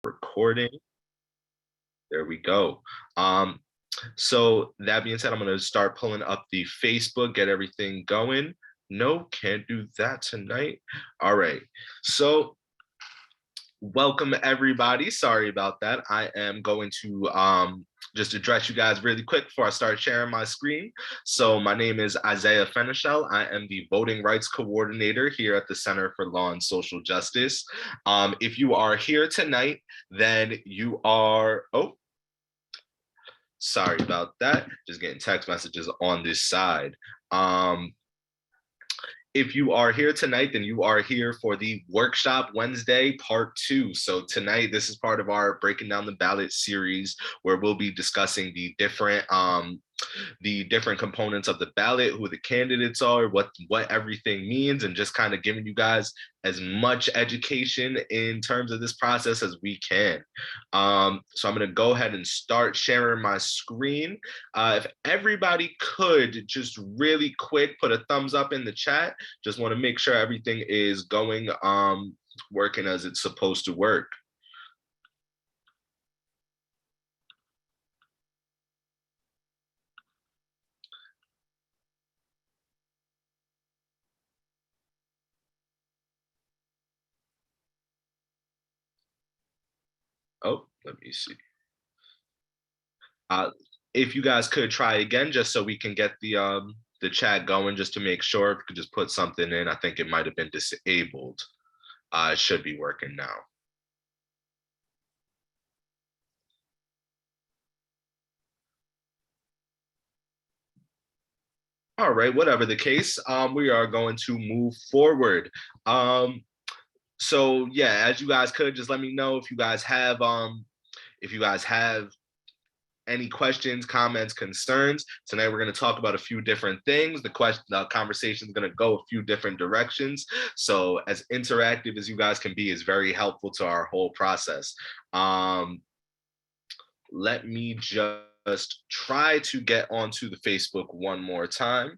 Recording. There we go. So that being said, I'm going to start pulling up the Facebook, get everything going. No, can't do that tonight. All right. So welcome everybody. Sorry about that. I am going to just address you guys really quick before I start sharing my screen. So my name is Isaiah Fenichel. I am the Voting Rights Coordinator here at the Center for Law and Social Justice. If you are here tonight, then you are, oh, sorry about that. Just getting text messages on this side. If you are here tonight, then you are here for the Workshop Wednesday Part 2. So tonight, this is part of our Breaking Down the Ballot series, where we'll be discussing the different components of the ballot, who the candidates are, what everything means, and just kind of giving you guys as much education in terms of this process as we can. So I'm going to go ahead and start sharing my screen. If everybody could just really quick put a thumbs up in the chat, just want to make sure everything is going, working as it's supposed to work. Oh, let me see. If you guys could try again, just so we can get the chat going, just to make sure. If you could just put something in, I think it might have been disabled. It should be working now. All right, whatever the case, we are going to move forward. So yeah, as you guys could just let me know if you guys have any questions, comments, concerns. Tonight we're going to talk about a few different things. The conversation is going to go a few different directions. So as interactive as you guys can be is very helpful to our whole process. Let me just try to get onto the Facebook one more time.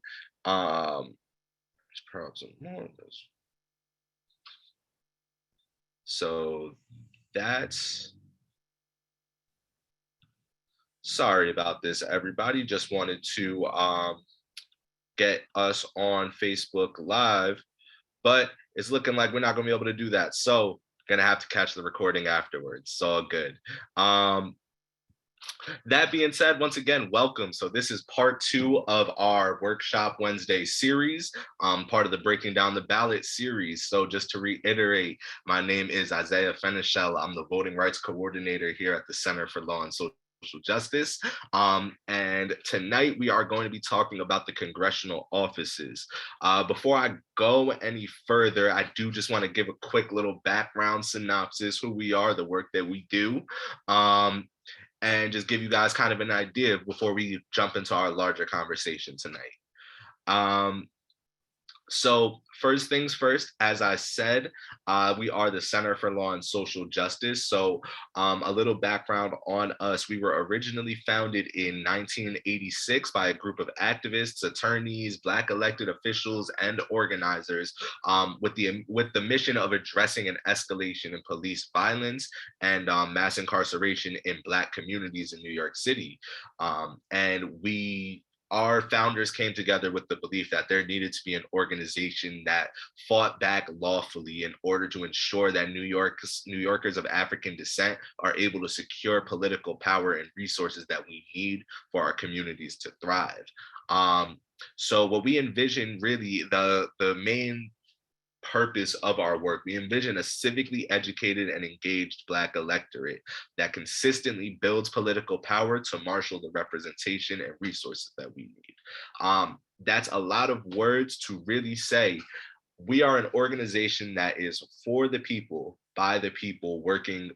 So that's, sorry about this, everybody. Just wanted to get us on Facebook Live, but it's looking like we're not going to be able to do that. So gonna have to catch the recording afterwards. So good. That being said, once again, welcome. So this is part 2 of our Workshop Wednesday series, part of the Breaking Down the Ballot series. So just to reiterate, my name is Isaiah Fenichel. I'm the Voting Rights Coordinator here at the Center for Law and Social Justice. And tonight we are going to be talking about the congressional offices. Before I go any further, I do just want to give a quick little background synopsis, who we are, the work that we do. And just give you guys kind of an idea before we jump into our larger conversation tonight. So first things first, as I said, we are the Center for Law and Social Justice. So a little background on us. We were originally founded in 1986 by a group of activists, attorneys, Black elected officials, and organizers with the mission of addressing an escalation in police violence and mass incarceration in Black communities in New York City. And our founders came together with the belief that there needed to be an organization that fought back lawfully in order to ensure that New Yorkers of African descent are able to secure political power and resources that we need for our communities to thrive. So what we envision, really, the main purpose of our work, we envision a civically educated and engaged Black electorate that consistently builds political power to marshal the representation and resources that we need. That's a lot of words to really say. We are an organization that is for the people, by the people, working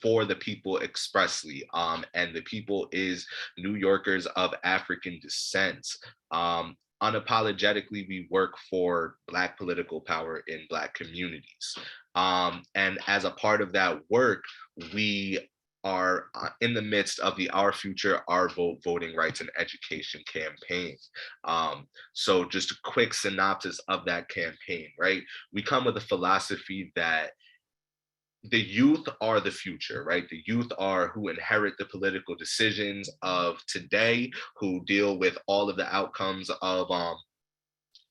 for the people expressly. And the people is New Yorkers of African descent. Unapologetically, we work for Black political power in Black communities. And as a part of that work, we are in the midst of the Our Future, Our Vote voting rights and education campaign. So just a quick synopsis of that campaign, right? We come with a philosophy that the youth are the future, right? The youth are who inherit the political decisions of today, who deal with all of the outcomes of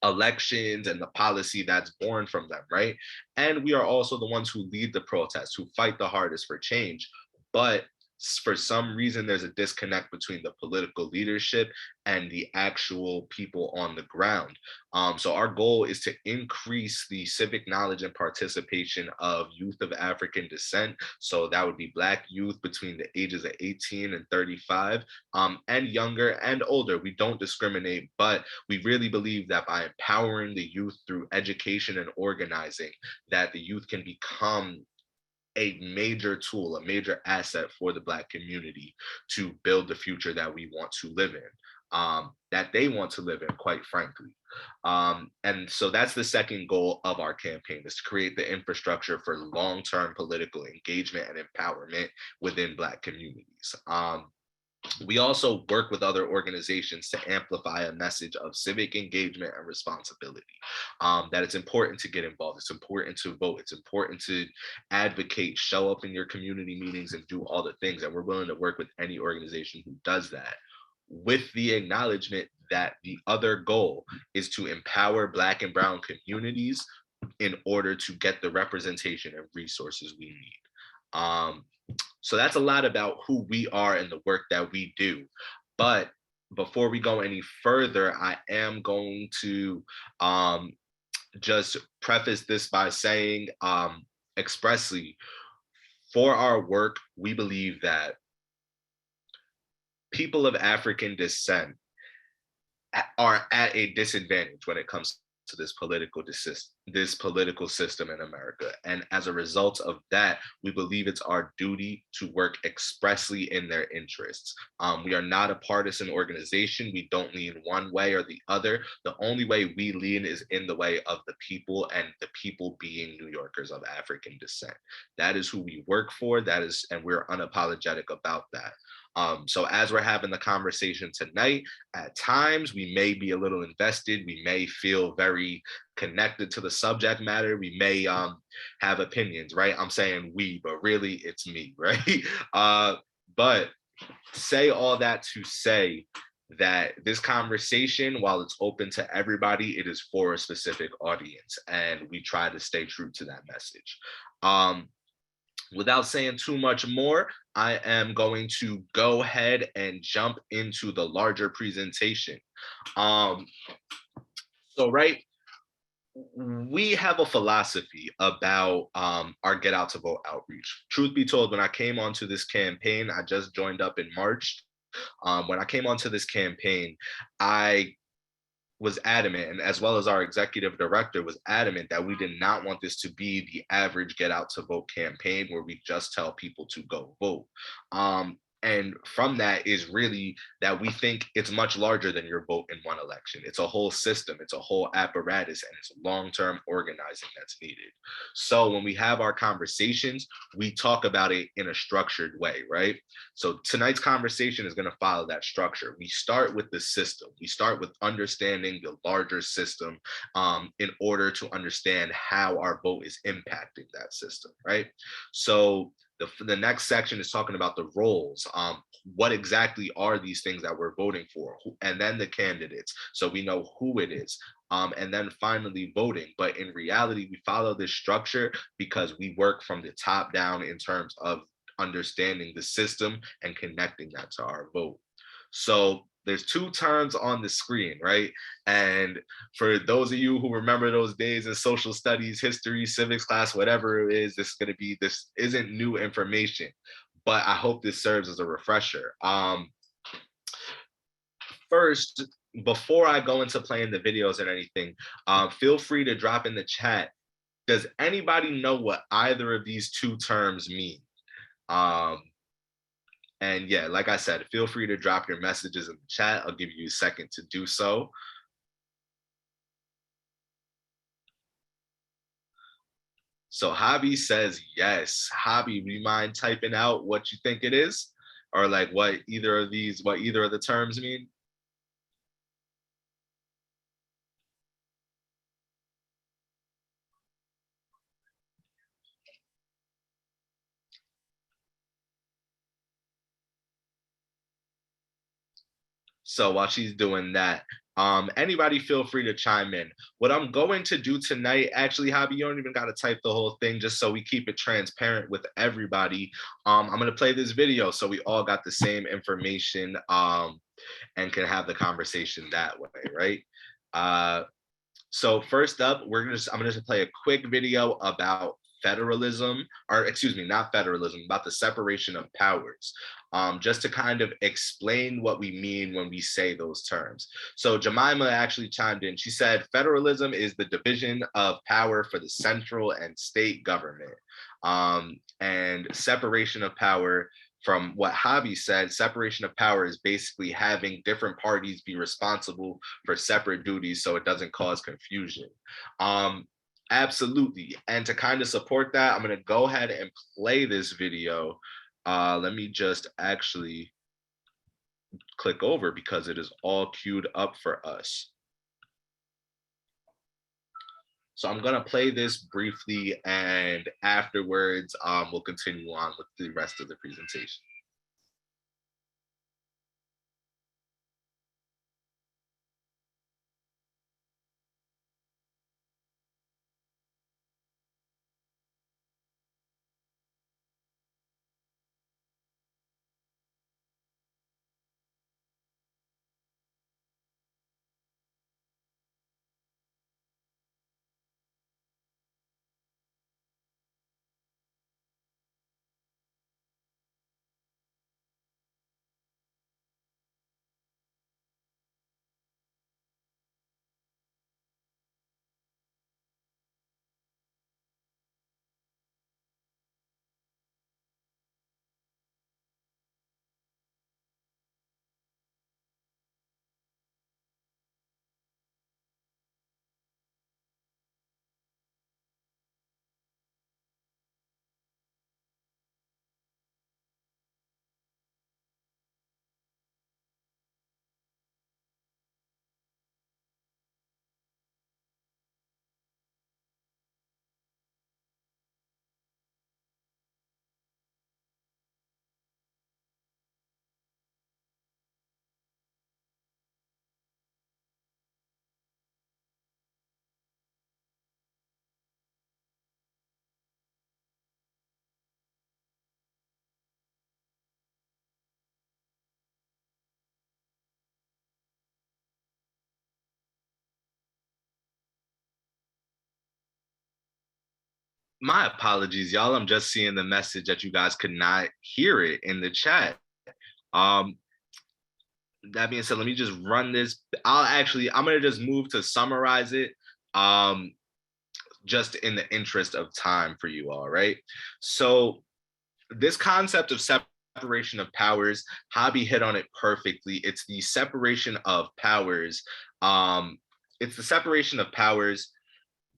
elections and the policy that's born from them, right? And we are also the ones who lead the protests, who fight the hardest for change. But for some reason, there's a disconnect between the political leadership and the actual people on the ground. So our goal is to increase the civic knowledge and participation of youth of African descent. So that would be Black youth between the ages of 18 and 35, and younger and older. We don't discriminate, but we really believe that by empowering the youth through education and organizing, that the youth can become a major tool, a major asset for the Black community to build the future that we want to live in, that they want to live in, quite frankly. And so that's the second goal of our campaign, is to create the infrastructure for long-term political engagement and empowerment within Black communities. We also work with other organizations to amplify a message of civic engagement and responsibility, that it's important to get involved, it's important to vote, it's important to advocate, show up in your community meetings and do all the things. And we're willing to work with any organization who does that, with the acknowledgement that the other goal is to empower Black and Brown communities in order to get the representation and resources we need. So that's a lot about who we are and the work that we do. But before we go any further, I am going to just preface this by saying, expressly, for our work, we believe that people of African descent are at a disadvantage when it comes to this political system in America. And as a result of that, we believe it's our duty to work expressly in their interests. We are not a partisan organization. We don't lean one way or the other. The only way we lean is in the way of the people, and the people being New Yorkers of African descent. That is who we work for. And we're unapologetic about that. So as we're having the conversation tonight, at times we may be a little invested, we may feel very connected to the subject matter, we may have opinions, right? I'm saying we, but really it's me, right? But say all that to say that this conversation, while it's open to everybody, it is for a specific audience, and we try to stay true to that message. Without saying too much more, I am going to go ahead and jump into the larger presentation. So, right, we have a philosophy about our Get Out to Vote outreach. Truth be told, when I came onto this campaign, I just joined up in March. When I came onto this campaign, I was adamant, and as well as our executive director was adamant, that we did not want this to be the average Get Out to Vote campaign where we just tell people to go vote. And from that is really that we think it's much larger than your vote in one election. It's a whole system, it's a whole apparatus, and it's long-term organizing that's needed. So when we have our conversations, we talk about it in a structured way, right? So tonight's conversation is going to follow that structure. We start with the system. We start with understanding the larger system, in order to understand how our vote is impacting that system, right? So the next section is talking about the roles. What exactly are these things that we're voting for? And then the candidates, so we know who it is. And then finally voting. But in reality, we follow this structure because we work from the top down in terms of understanding the system and connecting that to our vote. So there's two terms on the screen, right? And for those of you who remember those days in social studies, history, civics class, whatever it is, this isn't new information, but I hope this serves as a refresher. First, before I go into playing the videos and anything, feel free to drop in the chat. Does anybody know what either of these two terms mean? And yeah, like I said, feel free to drop your messages in the chat. I'll give you a second to do so. So Hobby says yes. Hobby, do you mind typing out what you think it is? Or like what either of the terms mean? So while she's doing that, anybody feel free to chime in. What I'm going to do tonight, actually, Hobby, you don't even got to type the whole thing just so we keep it transparent with everybody. I'm going to play this video so we all got the same information and can have the conversation that way, right? So first up, I'm gonna just play a quick video about federalism, or excuse me, not federalism, about the separation of powers, just to kind of explain what we mean when we say those terms. So Jemima actually chimed in. She said, federalism is the division of power for the central and state government. And separation of power, from what Hobby said, separation of power is basically having different parties be responsible for separate duties so it doesn't cause confusion. Absolutely. And to kind of support that, I'm going to go ahead and play this video. Let me just actually click over because it is all queued up for us. So I'm going to play this briefly, and afterwards, we'll continue on with the rest of the presentation. My apologies, y'all. I'm just seeing the message that you guys could not hear it in the chat. Um, that being said, let me just run this. I'm gonna just move to summarize it, just in the interest of time for you all, right? So this concept of separation of powers, Hobby hit on it perfectly. It's the separation of powers. It's the separation of powers,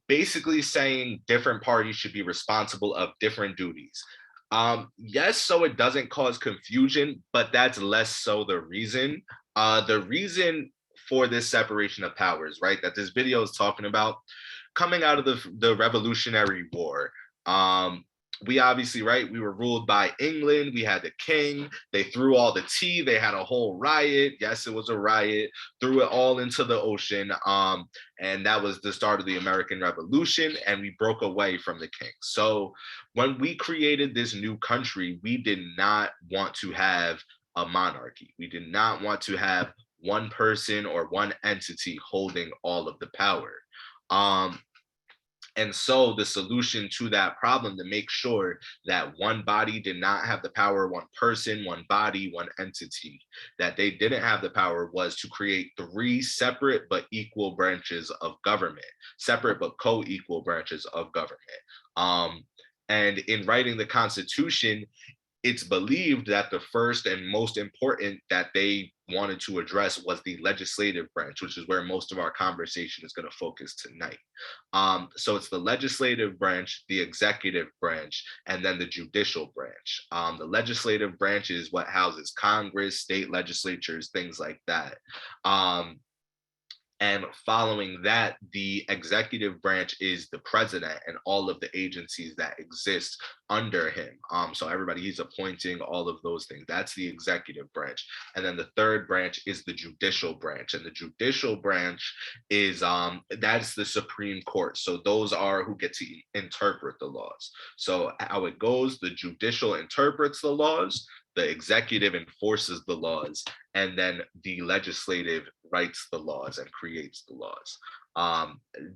basically saying different parties should be responsible of different duties. Yes, so it doesn't cause confusion, but that's less so the reason. The reason for this separation of powers, right, that this video is talking about, coming out of the Revolutionary War. We obviously, right, we were ruled by England. We had the king. They threw all the tea. They had a whole riot. Yes, it was a riot. Threw it all into the ocean. And that was the start of the American Revolution. And we broke away from the king. So when we created this new country, we did not want to have a monarchy. We did not want to have one person or one entity holding all of the power. And so the solution to that problem, to make sure that one body did not have the power, one person, one body, one entity, that they didn't have the power, was to create three separate but equal branches of government, separate but co-equal branches of government. And in writing the Constitution, it's believed that the first and most important that they wanted to address was the legislative branch, which is where most of our conversation is going to focus tonight. So it's the legislative branch, the executive branch, and then the judicial branch. The legislative branch is what houses Congress, state legislatures, things like that. And following that, the executive branch is the president and all of the agencies that exist under him. So everybody he's appointing, all of those things. That's the executive branch. And then the third branch is the judicial branch. And the judicial branch is that's the Supreme Court. So those are who get to interpret the laws. So how it goes, the judicial interprets the laws, the executive enforces the laws, and then the legislative writes the laws and creates the laws.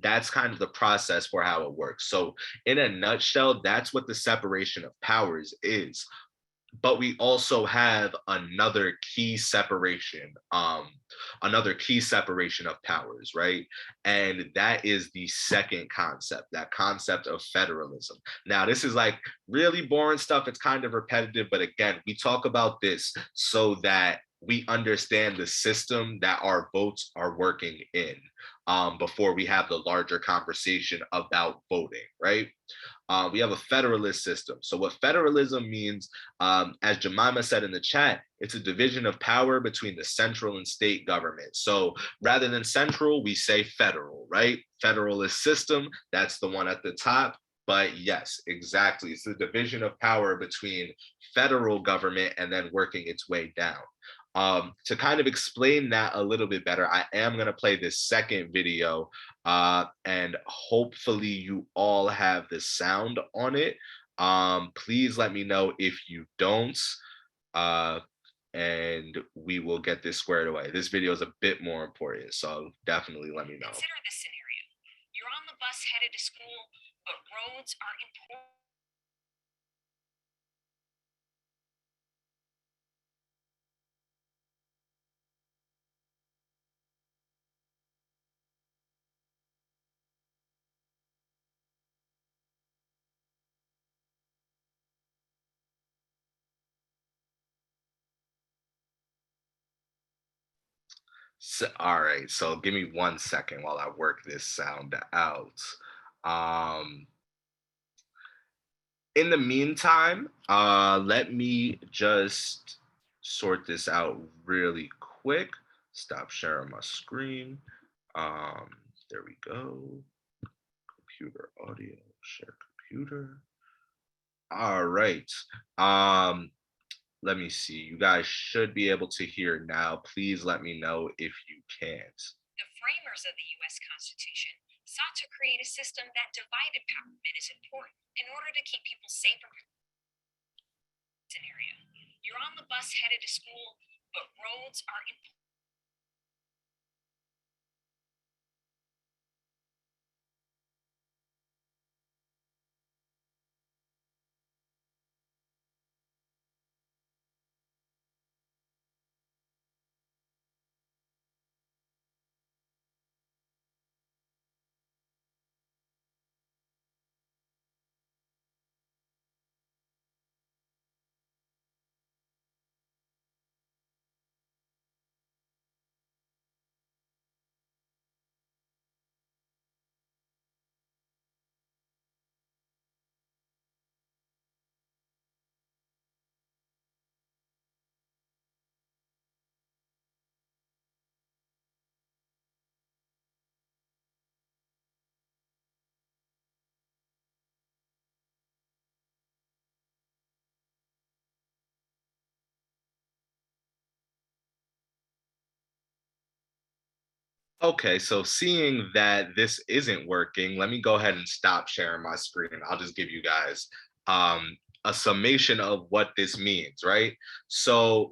That's kind of the process for how it works. So in a nutshell, that's what the separation of powers is. But we also have another key separation of powers, right? And that is the second concept, that concept of federalism. Now, this is like really boring stuff. It's kind of repetitive, but again, we talk about this so that we understand the system that our votes are working in, before we have the larger conversation about voting, right? We have a federalist system. So what federalism means, as Jemima said in the chat, it's a division of power between the central and state government. So rather than central, we say federal, right? Federalist system, that's the one at the top. But yes, exactly. It's the division of power between federal government and then working its way down. To kind of explain that a little bit better, I am going to play this second video, and hopefully you all have the sound on it. Please let me know if you don't, and we will get this squared away. This video is a bit more important, so definitely let me know. Consider this scenario. You're on the bus headed to school, but roads are important. So, all right, so give me 1 second while I work this sound out. Um, in the meantime, let me just sort this out really quick. Stop sharing my screen. Um, there we go. Computer audio, share computer. All right. Um, Let me see. You guys should be able to hear now. Please let me know if you can't. The framers of the U.S. Constitution sought to create a system that divided power that is important in order to keep people safe and scenario. You're on the bus headed to school, but roads are important. Okay, so seeing that this isn't working, let me go ahead and stop sharing my screen. I'll just give you guys a summation of what this means, right? So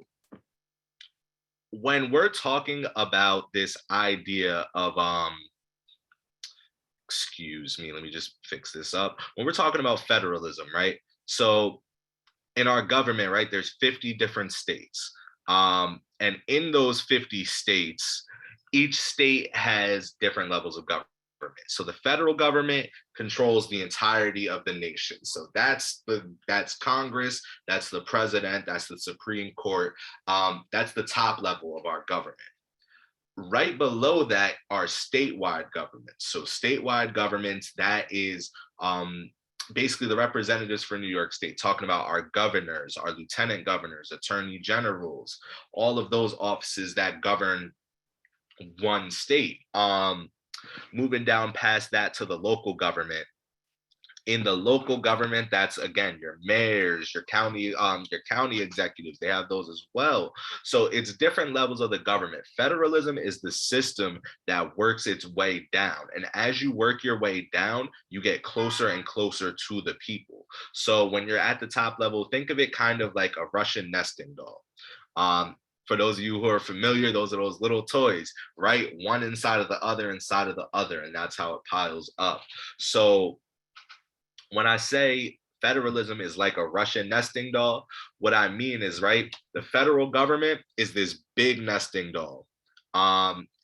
when we're talking about this idea of excuse me, let me just fix this up. When we're talking about federalism, right? So in our government, right, there's 50 different states. And in those 50 states, each state has different levels of government. So the federal government controls the entirety of the nation. So that's Congress, that's the president, that's the Supreme Court. That's the top level of our government. Right below that are statewide governments. So statewide governments, that is basically the representatives for New York State, talking about our governors, our lieutenant governors, attorney generals, all of those offices that govern one state. Moving down past that to the local government. In the local government, that's again your mayors, your county executives. They have those as well. So it's different levels of the government. Federalism is the system that works its way down, and as you work your way down, you get closer and closer to the people. So when you're at the top level, think of it kind of like a Russian nesting doll. um, for those of you who are familiar, those are those little toys, right? One inside of the other, inside of the other, and that's how it piles up. So when I say federalism is like a Russian nesting doll, what I mean is, right, the federal government is this big nesting doll.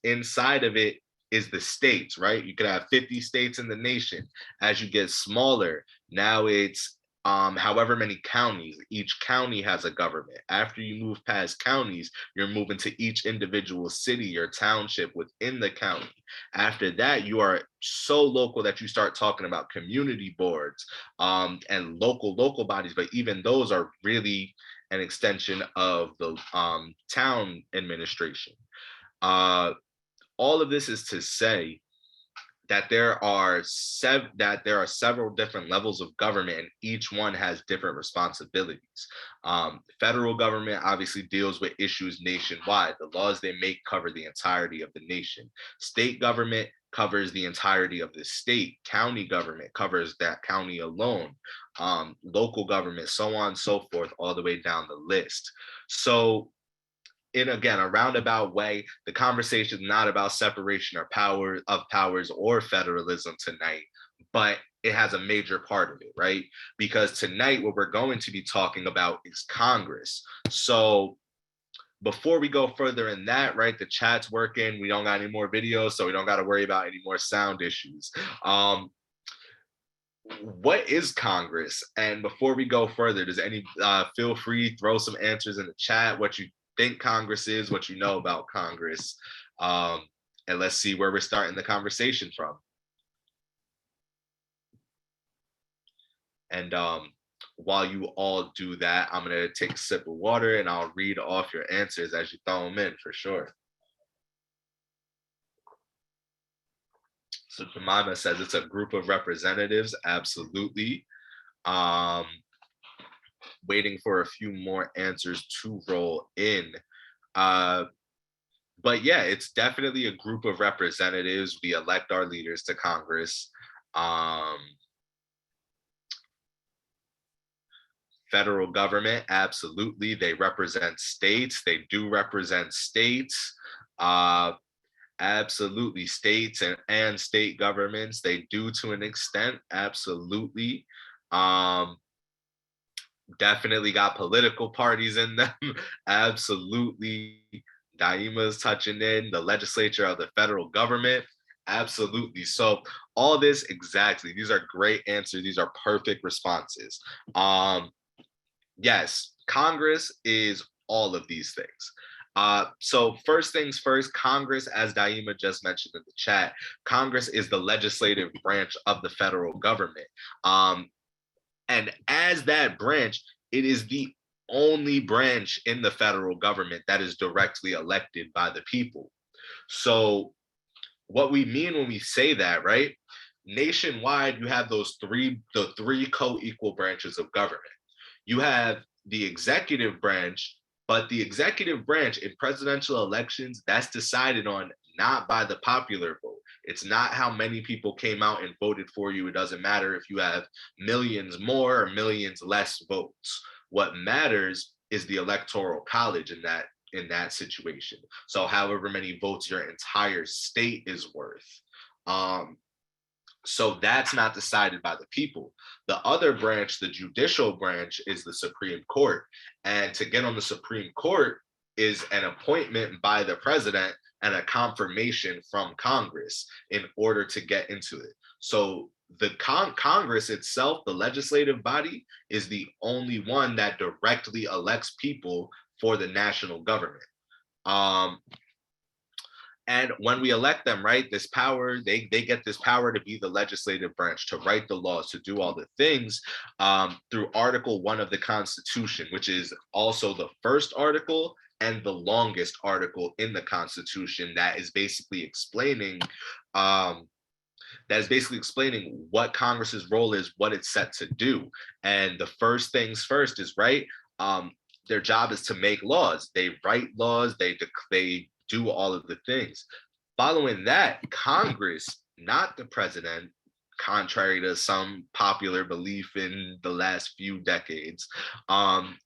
Inside of it is the states, right? You could have 50 states in the nation. As you get smaller, now it's however many counties. Each county has a government. After you move past counties, you're moving to each individual city or township within the county. After that, you are so local that you start talking about community boards, and local bodies, but even those are really an extension of the town administration. Uh, all of this is to say that there are several different levels of government, and each one has different responsibilities. Federal government obviously deals with issues nationwide. The laws they make cover the entirety of the nation. State government covers the entirety of the state. County government covers that county alone. Local government, so on and so forth, all the way down the list. So in, again, a roundabout way, the conversation is not about separation or power of powers or federalism tonight, but it has a major part of it, right? Because tonight what we're going to be talking about is Congress. So before we go further in that, right, the chat's working. We don't got any more videos, so we don't got to worry about any more sound issues. What is Congress? And before we go further, does any feel free, throw some answers in the chat, what you think Congress is, what you know about Congress, and let's see where we're starting the conversation from. And while you all do that, I'm gonna take a sip of water and I'll read off your answers as you throw them in for sure. So Jemima says it's a group of representatives. Absolutely. Waiting for a few more answers to roll in. But yeah, it's definitely a group of representatives. We elect our leaders to Congress. Federal government, absolutely. They represent states. They do represent states. Absolutely. States and state governments, they do to an extent. Absolutely. Definitely got political parties in them. Absolutely. Daima's touching in the legislature of the federal government. Absolutely. So all this, exactly. These are great answers. These are perfect responses. Yes, Congress is all of these things. So first things first, Congress, as Daima just mentioned in the chat, Congress is the legislative branch of the federal government. And as that branch, it is the only branch in the federal government that is directly elected by the people. So what we mean when we say that, right? Nationwide, you have the three co-equal branches of government. You have the executive branch, but the executive branch in presidential elections, that's decided on not by the popular vote. It's not how many people came out and voted for you. It doesn't matter if you have millions more or millions less votes. What matters is the electoral college in that situation. So however many votes your entire state is worth. So that's not decided by the people. The other branch, the judicial branch, is the Supreme Court. And to get on the Supreme Court is an appointment by the president and a confirmation from Congress in order to get into it. So the Congress itself, the legislative body, is the only one that directly elects people for the national government. And when we elect them, right, this power, they get this power to be the legislative branch, to write the laws, to do all the things through Article 1 of the Constitution, which is also the first article and the longest article in the Constitution that is basically explaining um, what Congress's role is, what it's set to do. And the first things first is right. Um, their job is to make laws. They write laws. They do all of the things. Following that, Congress, not the president, contrary to some popular belief in the last few decades,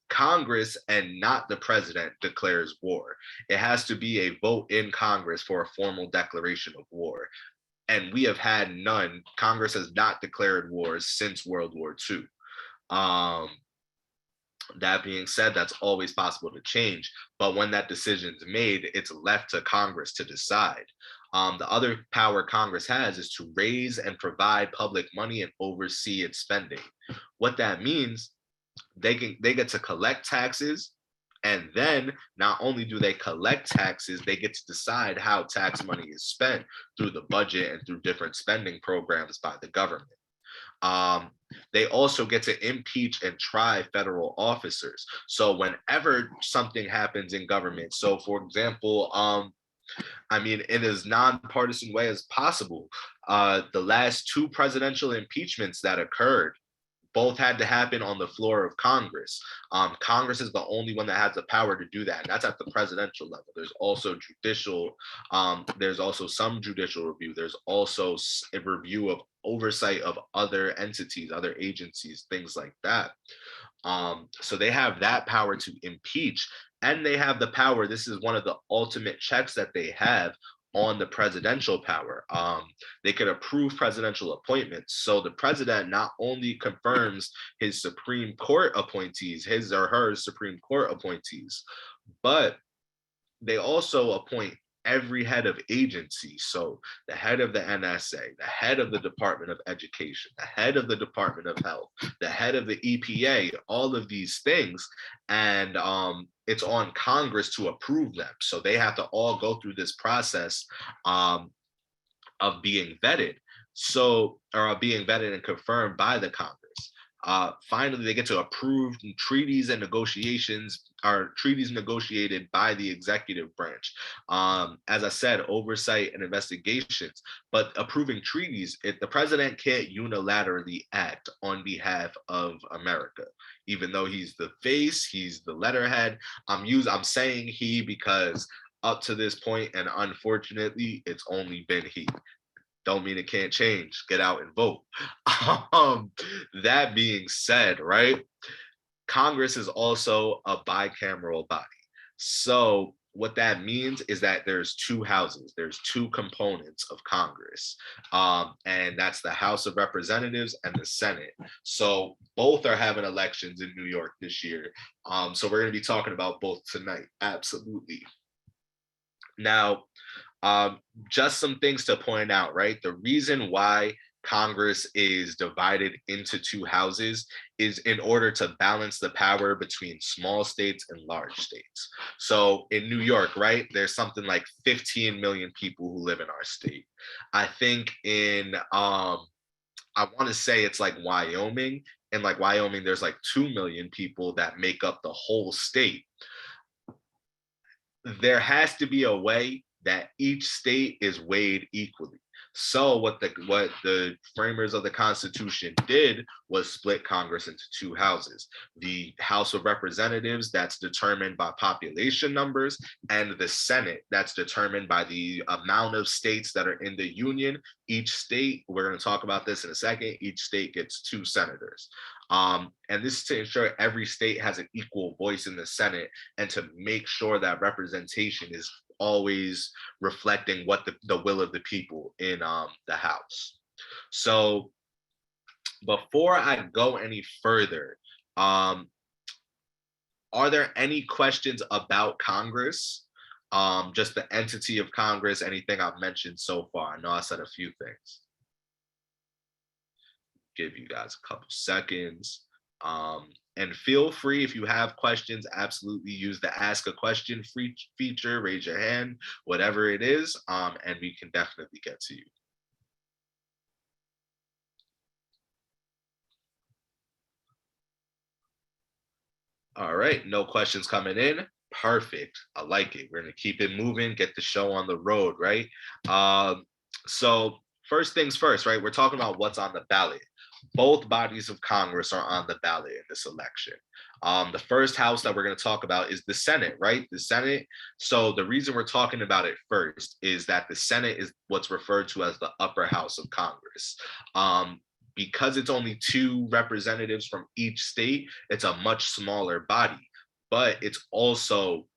Congress and not the president declares war. It has to be a vote in Congress for a formal declaration of war. And we have had none. Congress has not declared wars since World War II. Um, that being said, that's always possible to change. But when that decision is made, it's left to Congress to decide. The other power Congress has is to raise and provide public money and oversee its spending. What that means, they get to collect taxes, and then not only do they collect taxes, they get to decide how tax money is spent through the budget and through different spending programs by the government. Um, they also get to impeach and try federal officers. So whenever something happens in government, so for example, I mean, in as nonpartisan way as possible, the last two presidential impeachments that occurred both had to happen on the floor of Congress. Congress is the only one that has the power to do that, and that's at the presidential level. There's also judicial, there's also some judicial review. There's also a review of oversight of other entities, other agencies, things like that. So they have that power to impeach, and they have the power. This is one of the ultimate checks that they have on the presidential power. They could approve presidential appointments. So the president not only confirms his Supreme Court appointees, his or her Supreme Court appointees, but they also appoint every head of agency. So the head of the NSA, the head of the Department of Education, the head of the Department of Health, the head of the EPA, all of these things. And it's on Congress to approve them. So they have to all go through this process of being vetted. So, or being vetted and confirmed by the Congress. Finally, they get to approve treaties and negotiations, are treaties negotiated by the executive branch. As I said, oversight and investigations, but approving treaties, the president can't unilaterally act on behalf of America, even though he's the face, he's the letterhead. I'm saying he because up to this point, and unfortunately, it's only been he. Don't mean it can't change. Get out and vote. That being said, right? Congress is also a bicameral body. So what that means is that there's two houses, there's two components of Congress, and that's the House of Representatives and the Senate. So both are having elections in New York this year. So we're going to be talking about both tonight. Absolutely. Now, just some things to point out, right? The reason why Congress is divided into two houses is in order to balance the power between small states and large states. So in New York, right, there's something like 15 million people who live in our state. I think in, I want to say it's like Wyoming, and like Wyoming, there's like 2 million people that make up the whole state. There has to be a way that each state is weighed equally. So what the framers of the Constitution did was split Congress into two houses: the House of Representatives, that's determined by population numbers, and the Senate, that's determined by the amount of states that are in the union. Each state, we're going to talk about this in a second, each state gets 2 senators. And this is to ensure every state has an equal voice in the Senate, and to make sure that representation is always reflecting what the will of the people in the House. So before I go any further, are there any questions about Congress? Just the entity of Congress, anything I've mentioned so far? I know I said a few things. Give you guys a couple seconds. And feel free, if you have questions, absolutely use the ask a question feature, raise your hand, whatever it is, and we can definitely get to you. All right, no questions coming in. Perfect. I like it. We're gonna keep it moving, get the show on the road, right? So first things first, right? We're talking about what's on the ballot. Both bodies of Congress are on the ballot in this election. The first house that we're going to talk about is the Senate, right? The Senate. So the reason we're talking about it first is that the Senate is what's referred to as the upper house of Congress. Because it's only two representatives from each state, it's a much smaller body, but it's also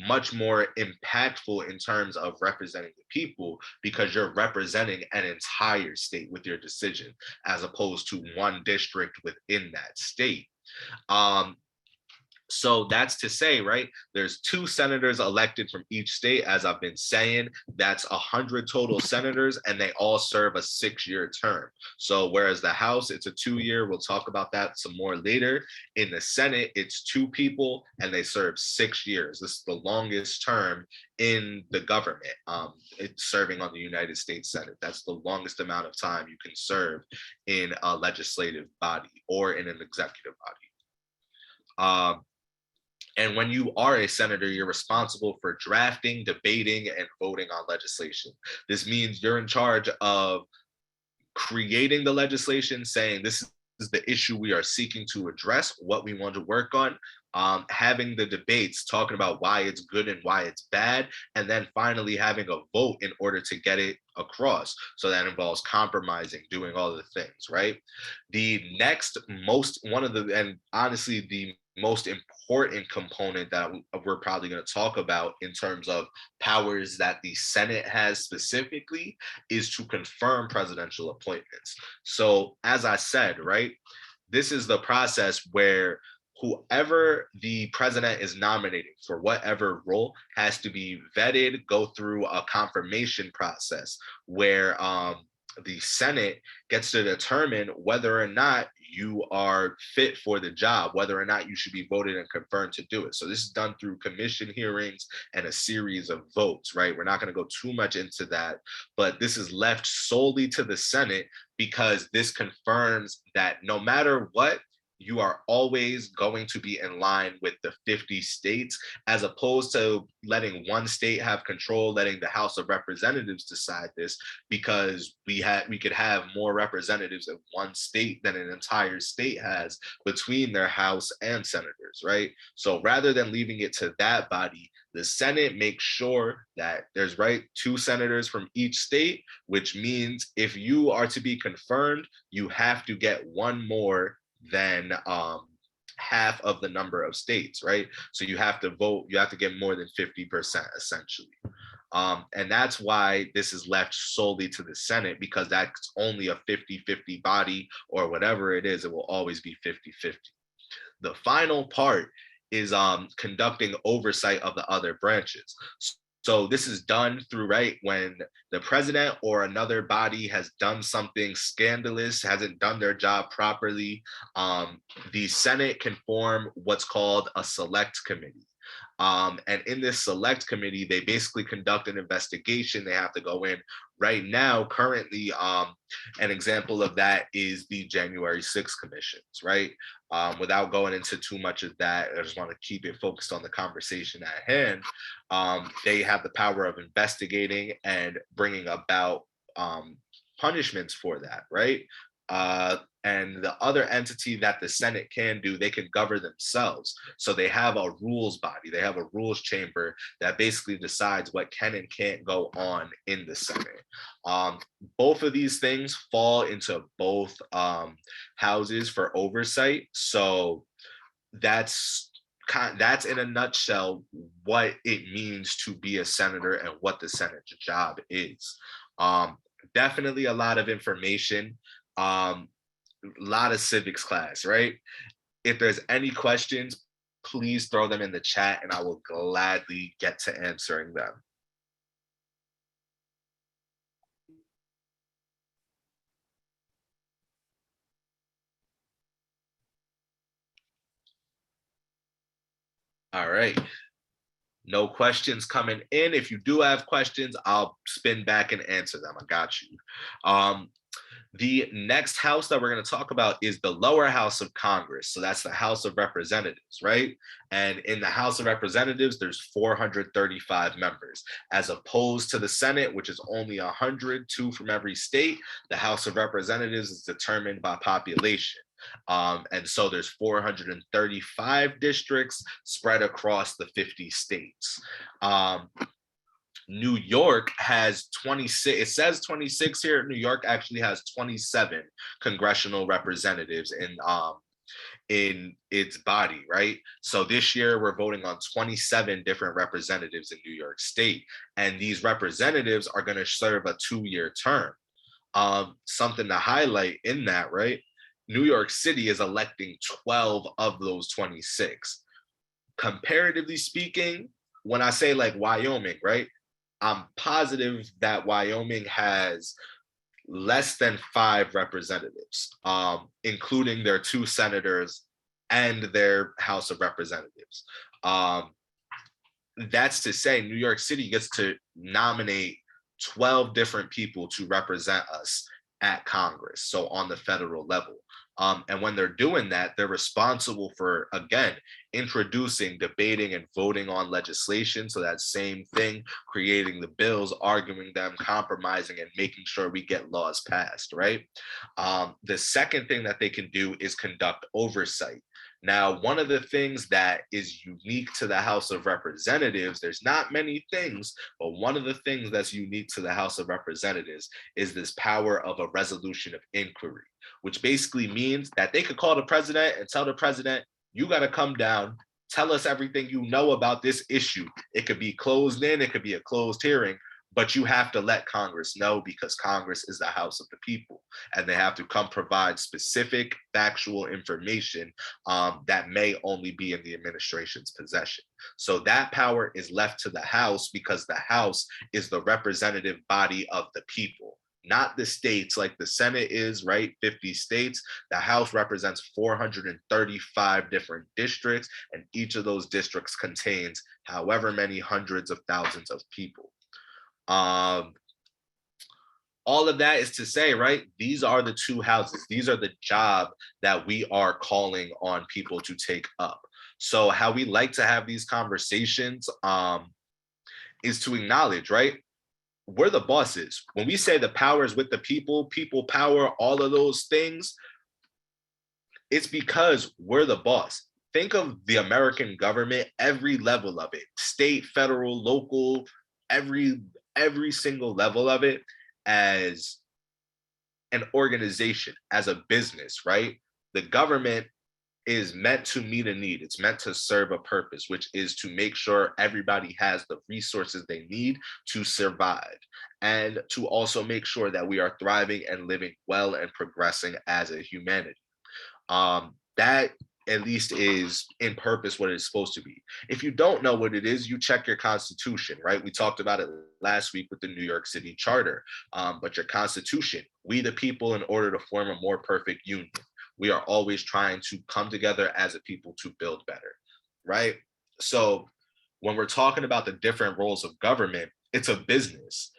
much more impactful in terms of representing the people because you're representing an entire state with your decision as opposed to one district within that state. Um, so that's to say, right? There's two senators elected from each state, as I've been saying. That's 100 total senators, and they all serve a 6-year term. So whereas the House, it's a 2-year. We'll talk about that some more later. In the Senate, it's two people, and they serve 6 years. This is the longest term in the government. It's serving on the United States Senate. That's the longest amount of time you can serve in a legislative body or in an executive body. And when you are a senator, you're responsible for drafting, debating, and voting on legislation. This means you're in charge of creating the legislation, saying this is the issue we are seeking to address, what we want to work on, having the debates, talking about why it's good and why it's bad, and then finally having a vote in order to get it across. So that involves compromising, doing all the things, right? The next one of the, and honestly, the most important component that we're probably going to talk about in terms of powers that the Senate has specifically is to confirm presidential appointments. So as I said, right, this is the process where whoever the president is nominating for whatever role has to be vetted, go through a confirmation process where the Senate gets to determine whether or not you are fit for the job, whether or not you should be voted and confirmed to do it. So this is done through commission hearings and a series of votes, right? We're not going to go too much into that, but this is left solely to the Senate because this confirms that no matter what, you are always going to be in line with the 50 states, as opposed to letting one state have control, letting the House of Representatives decide this, because we could have more representatives in one state than an entire state has between their House and senators, right? So rather than leaving it to that body, the Senate makes sure that there's two senators from each state, which means if you are to be confirmed, you have to get one more than half of the number of states, right? So you have to vote, you have to get more than 50% essentially. And that's why this is left solely to the Senate, because that's only a 50-50 body, or whatever it is, it will always be 50-50. The final part is conducting oversight of the other branches. So this is done through, right, when the president or another body has done something scandalous, hasn't done their job properly, the Senate can form what's called a select committee. And in this select committee, they basically conduct an investigation. They have to go in. Right now, currently, an example of that is the January 6th commissions, right? Without going into too much of that, I just want to keep it focused on the conversation at hand. They have the power of investigating and bringing about punishments for that, right? And the other entity that the Senate can do, they can govern themselves. So they have a rules body, they have a rules chamber that basically decides what can and can't go on in the Senate. Both of these things fall into both houses for oversight. So that's in a nutshell what it means to be a senator and what the Senate's job is. Definitely a lot of information. A lot of civics class, right? If there's any questions, please throw them in the chat and I will gladly get to answering them. All right. No questions coming in. If you do have questions, I'll spin back and answer them. I got you. The next house that we're going to talk about is the lower house of Congress. So that's the House of Representatives, right? And in the House of Representatives, there's 435 members, as opposed to the Senate, which is only 100, two from every state. The House of Representatives is determined by population. And so there's 435 districts spread across the 50 states. New York has 26, it says 26 here. New York actually has 27 congressional representatives in its body, right? So this year we're voting on 27 different representatives in New York State. And these representatives are going to serve a 2-year term. Something to highlight in that, right? New York City is electing 12 of those 26. Comparatively speaking, when I say like Wyoming, right? I'm positive that Wyoming has less than 5 representatives, including their 2 senators and their House of Representatives. That's to say, New York City gets to nominate 12 different people to represent us at Congress, so on the federal level. And when they're doing that, they're responsible for, again, introducing, debating, and voting on legislation. So that same thing, creating the bills, arguing them, compromising, and making sure we get laws passed, right? The second thing that they can do is conduct oversight. Now, one of the things that is unique to the House of Representatives, there's not many things, but one of the things that's unique to the House of Representatives is this power of a resolution of inquiry, which basically means that they could call the president and tell the president, you got to come down, tell us everything you know about this issue. It could be closed in, it could be a closed hearing, but you have to let Congress know because Congress is the House of the people, and they have to come provide specific factual information that may only be in the administration's possession. So that power is left to the House because the House is the representative body of the people, not the states like the Senate is, right? 50 states. The House represents 435 different districts, and each of those districts contains however many hundreds of thousands of people. All of that is to say, right? These are the 2 houses. These are the job that we are calling on people to take up. So how we like to have these conversations is to acknowledge, right? We're the bosses. When we say the power is with the people, people power, all of those things, it's because we're the boss. Think of the American government, every level of it, state, federal, local, every single level of it, as an organization, as a business, right? The government is meant to meet a need. It's meant to serve a purpose, which is to make sure everybody has the resources they need to survive, and to also make sure that we are thriving and living well and progressing as a humanity. That at least is in purpose what it's supposed to be. If you don't know what it is, you check your constitution, right? We talked about it last week with the New York City Charter, but your constitution, we the people, in order to form a more perfect union. We are always trying to come together as a people to build better, right? So when we're talking about the different roles of government, it's a business.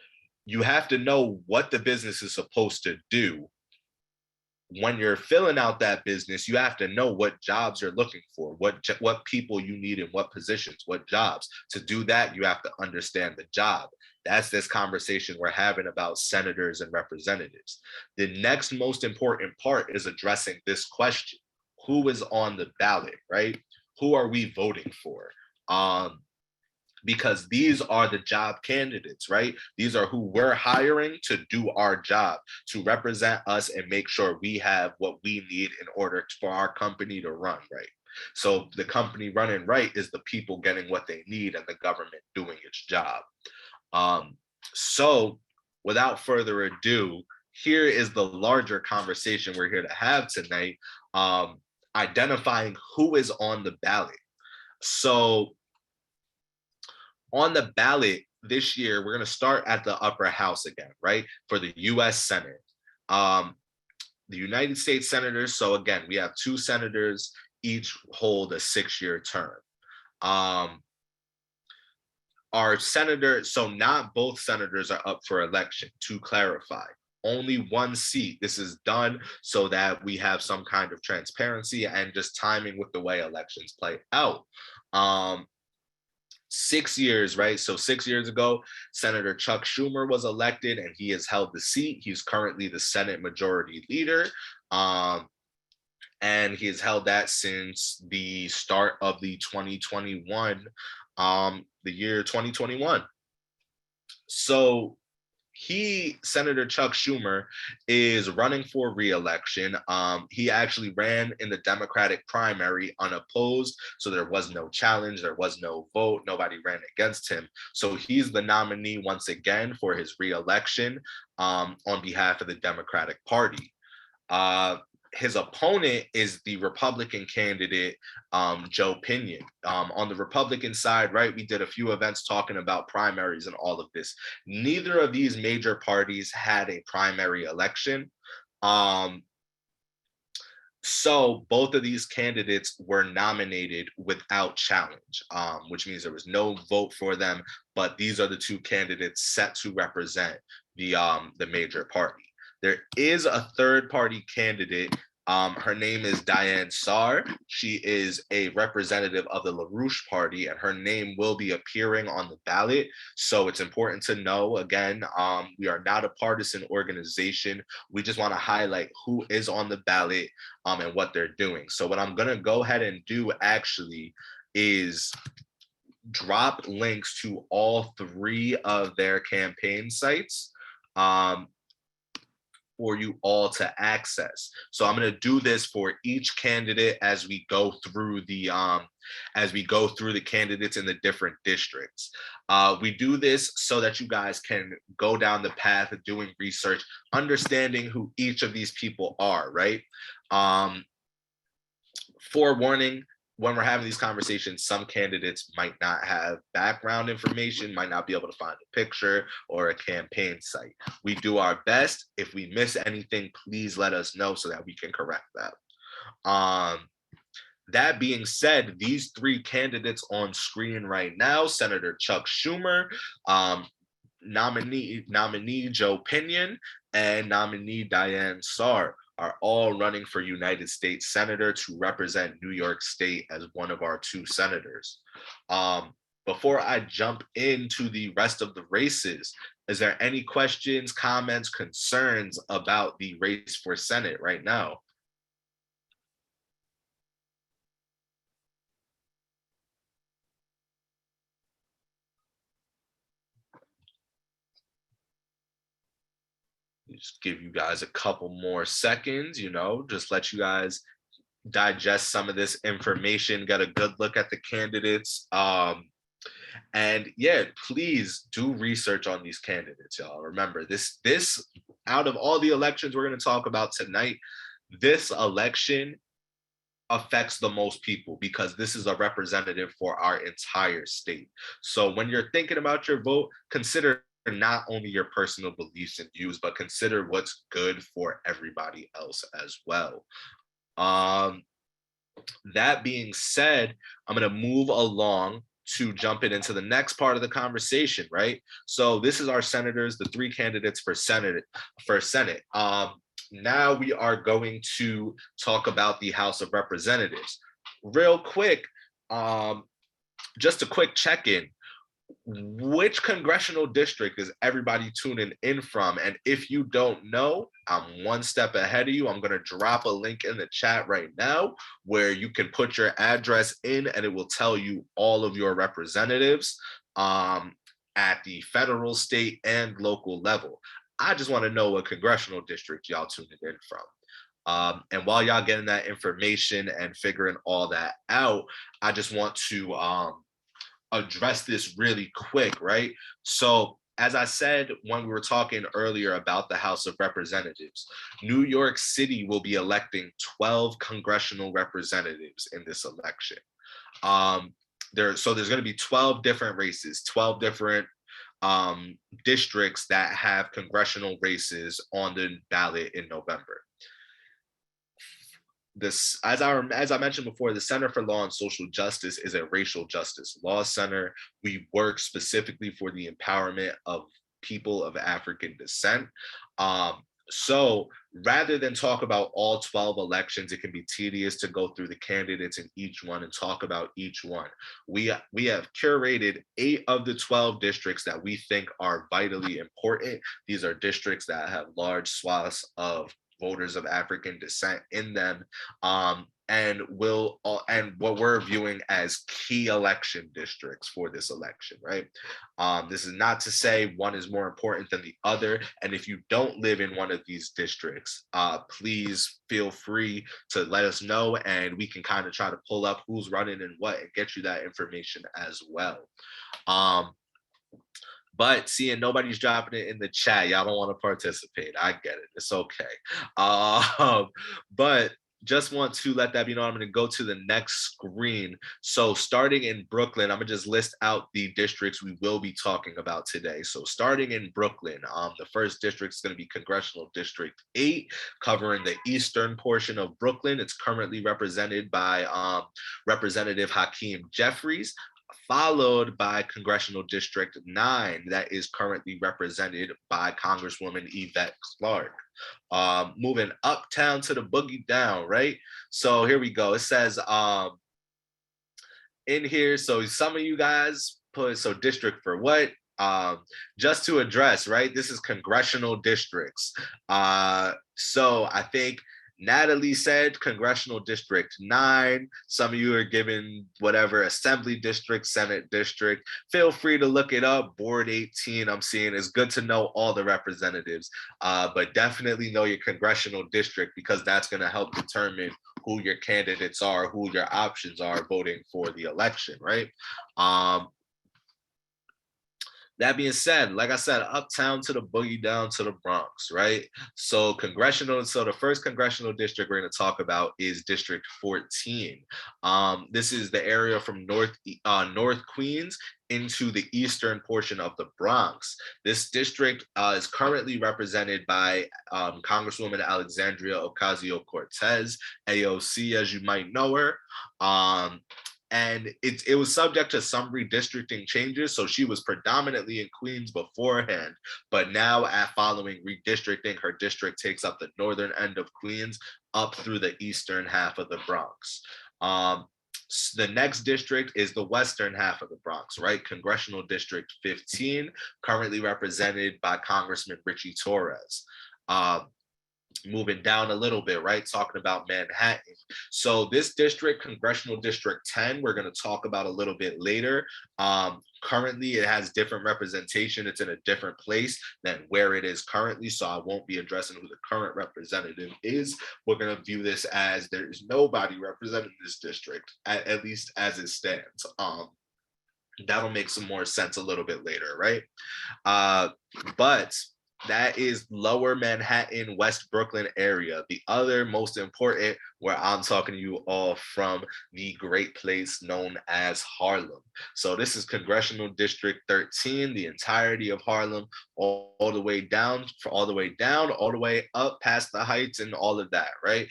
You have to know what the business is supposed to do. When you're filling out that business, you have to know what jobs you're looking for, what people you need in what positions, what jobs. To do that, you have to understand the job. That's this conversation we're having about senators and representatives. The next most important part is addressing this question: who is on the ballot, right? Who are we voting for? Because these are the job candidates, right? These are who we're hiring to do our job, to represent us and make sure we have what we need in order for our company to run right. So the company running right is the people getting what they need and the government doing its job. So without further ado, here is the larger conversation we're here to have tonight, identifying who is on the ballot. So on the ballot this year, we're going to start at the upper house again, right? For the US Senate. The United States senators, so again, we have 2 senators, each hold a 6-year term. Our senators, so not both senators are up for election, to clarify. only one seat. This is done so that we have some kind of transparency and just timing with the way elections play out. Um, 6 years, right? So 6 years ago, Senator Chuck Schumer was elected and he has held the seat. He's currently the Senate Majority Leader. Um, and he has held that since the start of the 2021, the year 2021. So Senator Chuck Schumer, is running for re-election. He actually ran in the Democratic primary unopposed, so there was no challenge, there was no vote, nobody ran against him. So he's the nominee once again for his re-election on behalf of the Democratic Party. His opponent is the Republican candidate, Joe Pinion. On the Republican side, right, we did a few events talking about primaries and all of this. Neither of these major parties had a primary election. So both of these candidates were nominated without challenge, which means there was no vote for them, but these are the two candidates set to represent the major party. There is a third party candidate. Her name is Diane Sarr. She is a representative of the LaRouche Party, and her name will be appearing on the ballot. So it's important to know, again, we are not a partisan organization. We just want to highlight who is on the ballot and what they're doing. So what I'm going to go ahead and do actually is drop links to all three of their campaign sites for you all to access. So I'm going to do this for each candidate as we go through the candidates in the different districts. We do this so that you guys can go down the path of doing research, understanding who each of these people are, right? Forewarning, when we're having these conversations, some candidates might not have background information, might not be able to find a picture or a campaign site. We do our best. If we miss anything, please let us know so that we can correct that. That being said, these three candidates on screen right now, Senator Chuck Schumer, nominee Joe Pinion, and nominee Diane Sarr, are all running for United States Senator to represent New York State as one of our two senators. Before I jump into the rest of the races, is there any questions, comments, concerns about the race for Senate right now? Just give you guys a couple more seconds, just let you guys digest some of this information, get a good look at the candidates. And yeah, please do research on these candidates, y'all. Remember, this out of all the elections we're going to talk about tonight, this election affects the most people because this is a representative for our entire state. So when you're thinking about your vote, consider not only your personal beliefs and views, but consider what's good for everybody else as well. That being said, I'm going to move along to jump it into the next part of the conversation, right? So this is our senators, the three candidates for Senate. Now we are going to talk about the House of Representatives. Real quick, just a quick check-in. Which congressional district is everybody tuning in from? And if you don't know, I'm one step ahead of you. I'm going to drop a link in the chat right now where you can put your address in and it will tell you all of your representatives at the federal, state, and local level. I just want to know what congressional district y'all tuning in from. And while y'all getting that information and figuring all that out, I just want to address this really quick, right? So as I said when we were talking earlier about the House of Representatives, New York City will be electing 12 congressional representatives in this election. There's going to be 12 different races, 12 different districts that have congressional races on the ballot in November. This, as I mentioned before, the Center for Law and Social Justice is a racial justice law center. We work specifically for the empowerment of people of African descent. So rather than talk about all 12 elections, it can be tedious to go through the candidates in each one and talk about each one. We have curated 8 of the 12 districts that we think are vitally important. These are districts that have large swaths of voters of African descent in them. And what we're viewing as key election districts for this election, right? This is not to say one is more important than the other. And if you don't live in one of these districts, please feel free to let us know, and we can kind of try to pull up who's running and what and get you that information as well. Um, but seeing nobody's dropping it in the chat, y'all don't want to participate. I get it. It's okay. But just want to let that be known. I'm going to go to the next screen. So starting in Brooklyn, I'm going to just list out the districts we will be talking about today. So starting in Brooklyn, the first district is going to be Congressional District 8, covering the eastern portion of Brooklyn. It's currently represented by Representative Hakeem Jeffries, followed by Congressional District 9, that is currently represented by Congresswoman Yvette Clarke. Moving uptown to the boogie down, right? So here we go. It says in here, so some of you guys put, so district for what? Just to address, right? This is congressional districts. So I think Natalie said Congressional District 9. Some of you are given whatever Assembly District, Senate District. Feel free to look it up. Board 18, I'm seeing. It's good to know all the representatives, but definitely know your congressional district, because that's going to help determine who your candidates are, who your options are voting for the election, right? That being said, like I said, uptown to the boogie down to the Bronx, right? So the first congressional district we're going to talk about is District 14. This is the area from North Queens into the eastern portion of the Bronx. This district is currently represented by Congresswoman Alexandria Ocasio-Cortez, AOC, as you might know her. And it was subject to some redistricting changes. So she was predominantly in Queens beforehand, but now following redistricting, her district takes up the northern end of Queens up through the eastern half of the Bronx. The next district is the western half of the Bronx, right? Congressional District 15, currently represented by Congressman Richie Torres. Moving down a little bit, right? Talking about Manhattan. So this district, Congressional District 10, we're going to talk about a little bit later. Currently, it has different representation. It's in a different place than where it is currently. So I won't be addressing who the current representative is. We're going to view this as there is nobody representing this district, at least as it stands. That'll make some more sense a little bit later, right? But that is lower Manhattan, West Brooklyn area. The other most important, where I'm talking to you all from, the great place known as Harlem. So this is Congressional District 13, the entirety of Harlem, all the way down, all the way up past the Heights and all of that, right?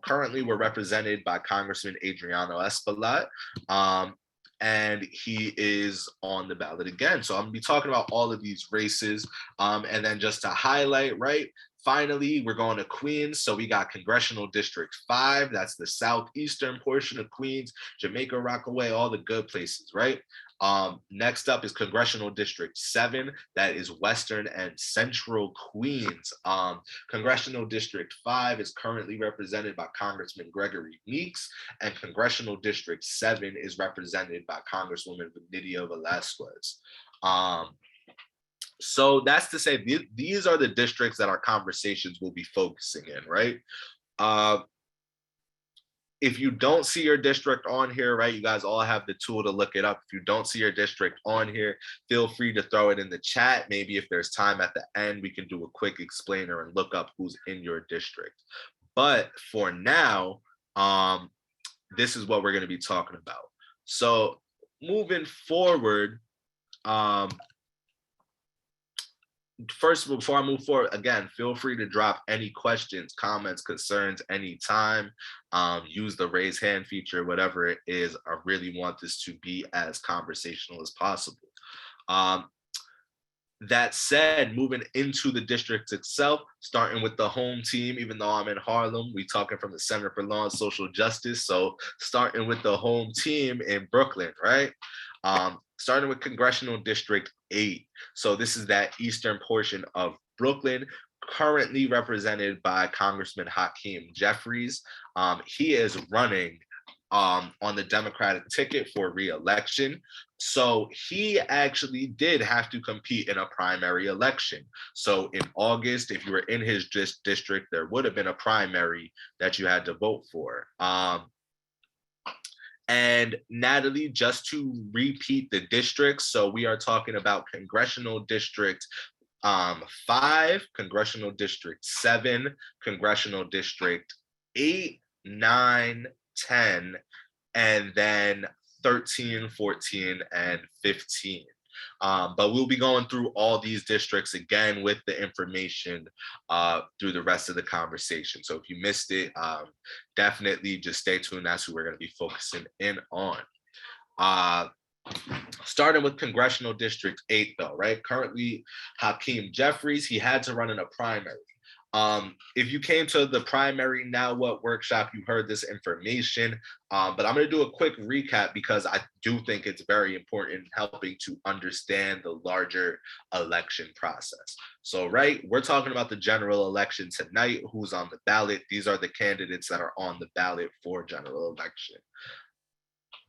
Currently, we're represented by Congressman Adriano Espaillat. And he is on the ballot again. So I'm gonna be talking about all of these races. And then just to highlight, right? Finally, we're going to Queens. So we got Congressional District 5. That's the southeastern portion of Queens, Jamaica, Rockaway, all the good places, right? Next up is Congressional District 7. That is Western and Central Queens. Congressional District 5 is currently represented by Congressman Gregory Meeks, and Congressional District 7 is represented by Congresswoman Vinidia Velasquez. So that's to say, these are the districts that our conversations will be focusing in, right? If you don't see your district on here, right, you guys all have the tool to look it up. If you don't see your district on here, feel free to throw it in the chat. Maybe if there's time at the end, we can do a quick explainer and look up who's in your district. But for now, this is what we're going to be talking about. So moving forward, first, before I move forward, again, feel free to drop any questions, comments, concerns anytime. Use the raise hand feature, whatever it is. I really want this to be as conversational as possible. That said, moving into the district itself, starting with the home team, even though I'm in Harlem, we talking from the Center for Law and Social Justice. So starting with the home team in Brooklyn, right? Starting with Congressional District 8. So this is that eastern portion of Brooklyn, currently represented by Congressman Hakeem Jeffries. He is running on the Democratic ticket for re-election. So he actually did have to compete in a primary election. So in August, if you were in his district, there would have been a primary that you had to vote for. And Natalie, just to repeat the districts, so we are talking about Congressional District 5, Congressional District 7, Congressional District 8, 9, 10, and then 13, 14, and 15. But we'll be going through all these districts again with the information through the rest of the conversation. So if you missed it, definitely just stay tuned. That's who we're going to be focusing in on. Starting with Congressional District 8, though, right? Currently, Hakeem Jeffries, he had to run in a primary. If you came to the primary Now What workshop, you heard this information, but I'm going to do a quick recap because I do think it's very important in helping to understand the larger election process. So, right, we're talking about the general election tonight. Who's on the ballot? These are the candidates that are on the ballot for general election.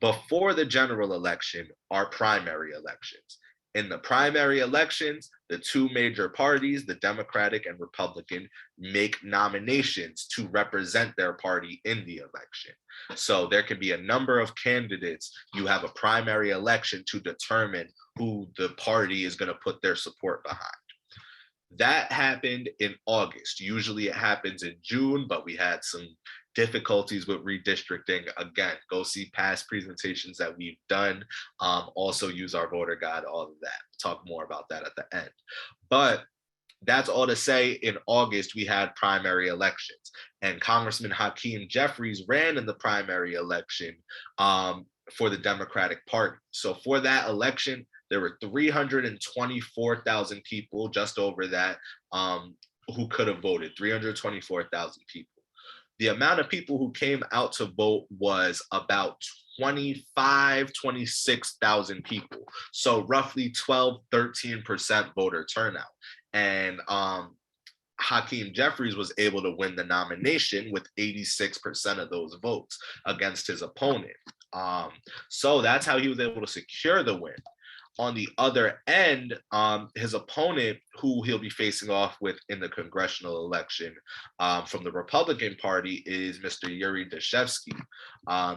Before the general election are primary elections. In the primary elections, the two major parties, the Democratic and Republican, make nominations to represent their party in the election. So there can be a number of candidates. You have a primary election to determine who the party is going to put their support behind. That happened in August. Usually it happens in June, but we had some difficulties with redistricting. Again, go see past presentations that we've done. Also use our voter guide, all of that. Talk more about that at the end. But that's all to say, in August, we had primary elections, and Congressman Hakeem Jeffries ran in the primary election for the Democratic Party. So for that election, there were 324,000 people, just over that, who could have voted, 324,000 people. The amount of people who came out to vote was about 26,000 people. So roughly 12, 13% voter turnout. And Hakeem Jeffries was able to win the nomination with 86% of those votes against his opponent. So that's how he was able to secure the win. On the other end, his opponent, who he'll be facing off with in the congressional election from the Republican Party, is Mr. Yuri Dashevsky.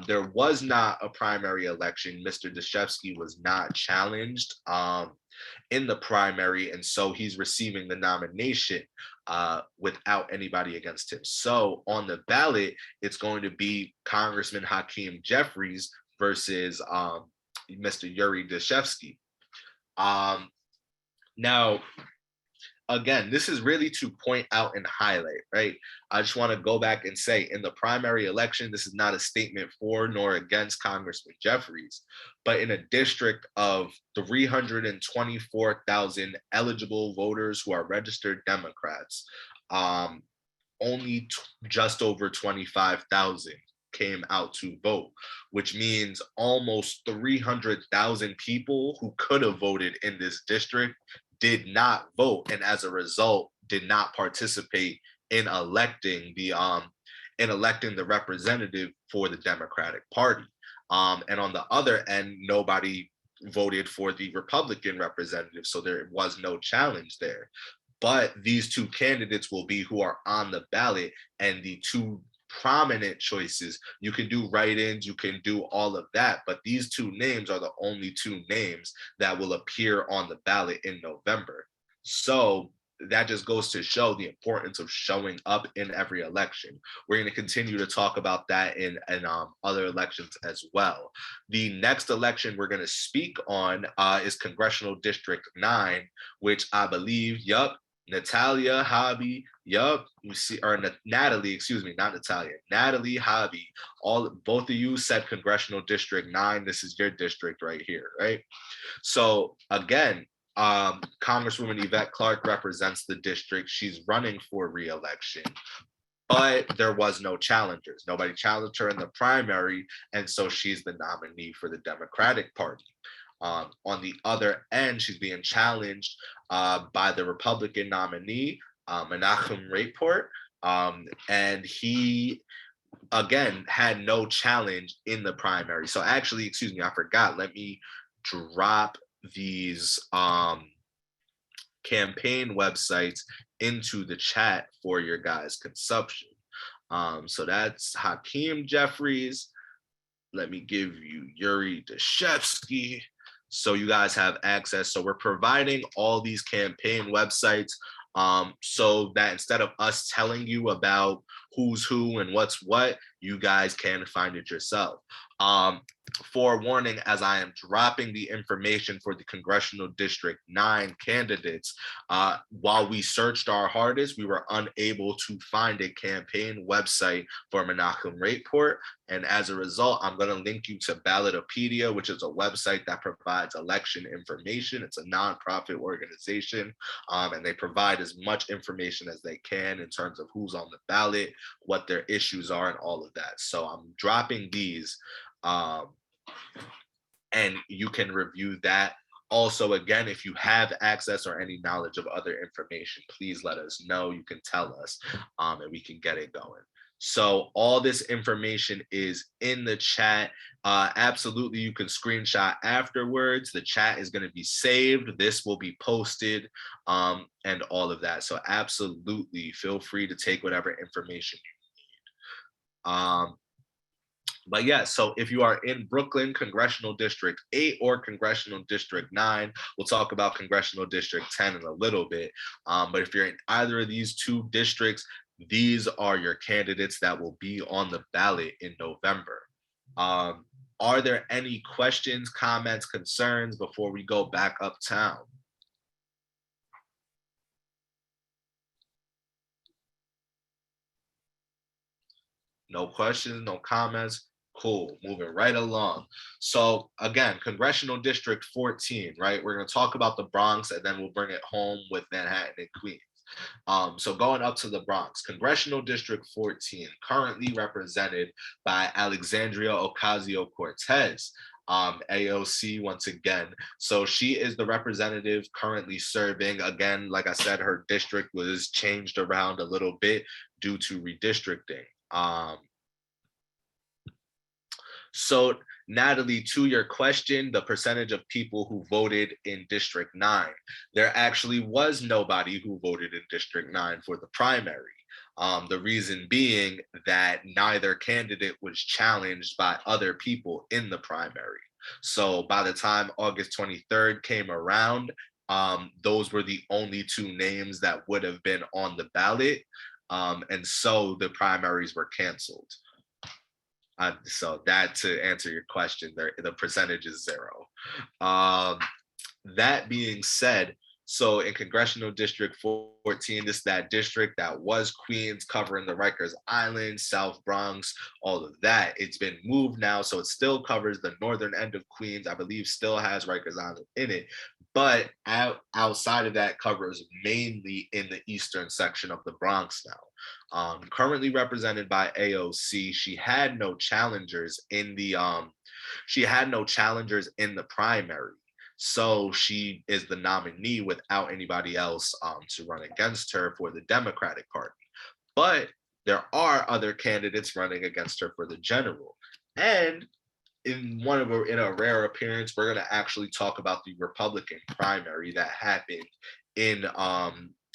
There was not a primary election. Mr. Dashevsky was not challenged in the primary, and so he's receiving the nomination without anybody against him. So on the ballot, it's going to be Congressman Hakeem Jeffries versus Mr. Yuri Dashevsky. Now, again, this is really to point out and highlight, right? I just want to go back and say, in the primary election, this is not a statement for nor against Congressman Jeffries, but in a district of 324,000 eligible voters who are registered Democrats, only just over 25,000 came out to vote, which means almost 300,000 people who could have voted in this district did not vote, and as a result did not participate in electing the representative for the Democratic Party. And on the other end, nobody voted for the Republican representative, so there was no challenge there. But these two candidates will be who are on the ballot, and the two prominent choices. You can do write-ins, you can do all of that, but these two names are the only two names that will appear on the ballot in November. So that just goes to show the importance of showing up in every election. We're going to continue to talk about that in other elections as well. The next election we're going to speak on is Congressional District 9, which I believe, Natalia, Hobby, you see, or Natalie, excuse me, not Natalia, Natalie, Hobby, both of you said Congressional District 9. This is your district right here, right? So again, Congresswoman Yvette Clarke represents the district. She's running for re-election, but there was no challengers. Nobody challenged her in the primary, and so she's the nominee for the Democratic Party. On the other end, she's being challenged by the Republican nominee, Menachem Rapoport, and he again had no challenge in the primary. So actually, excuse me, I forgot. Let me drop these campaign websites into the chat for your guys' consumption. So that's Hakeem Jeffries. Let me give you Yuri Deshevsky so you guys have access. So we're providing all these campaign websites so that instead of us telling you about who's who and what's what, you guys can find it yourself. Forewarning, as I am dropping the information for the Congressional District 9 candidates, while we searched our hardest, we were unable to find a campaign website for Menachem Rapoport. And as a result, I'm going to link you to Ballotopedia, which is a website that provides election information. It's a nonprofit organization, and they provide as much information as they can in terms of who's on the ballot, what their issues are, and all of that. So I'm dropping these, and you can review that. Also, again, if you have access or any knowledge of other information, please let us know. You can tell us, and we can get it going. So all this information is in the chat. Absolutely, you can screenshot afterwards. The chat is going to be saved. This will be posted, and all of that. So absolutely, feel free to take whatever information you need. But yeah, so if you are in Brooklyn, Congressional District 8 or Congressional District 9, we'll talk about Congressional District 10 in a little bit. But if you're in either of these two districts, these are your candidates that will be on the ballot in November. Are there any questions, comments, concerns before we go back uptown? No questions, no comments. Cool, moving right along. So again, Congressional District 14, right? We're going to talk about the Bronx and then we'll bring it home with Manhattan and Queens. So going up to the Bronx, Congressional District 14, currently represented by Alexandria Ocasio-Cortez, AOC once again. So she is the representative currently serving. Again, like I said, her district was changed around a little bit due to redistricting. So Natalie, to your question, the percentage of people who voted in District 9, there actually was nobody who voted in District 9 for the primary. The reason being that neither candidate was challenged by other people in the primary. So by the time August 23rd came around, those were the only two names that would have been on the ballot. And so the primaries were canceled. So that, to answer your question, the percentage is 0. That being said, so in Congressional District 14, this is that district that was Queens, covering the Rikers Island, South Bronx, all of that. It's been moved now, so it still covers the northern end of Queens. I believe still has Rikers Island in it, but outside of that covers mainly in the eastern section of the Bronx now. Currently represented by AOC, she had no challengers in the primary. So she is the nominee without anybody else to run against her for the Democratic Party. But there are other candidates running against her for the general. And in a rare appearance, we're going to actually talk about the Republican primary that happened in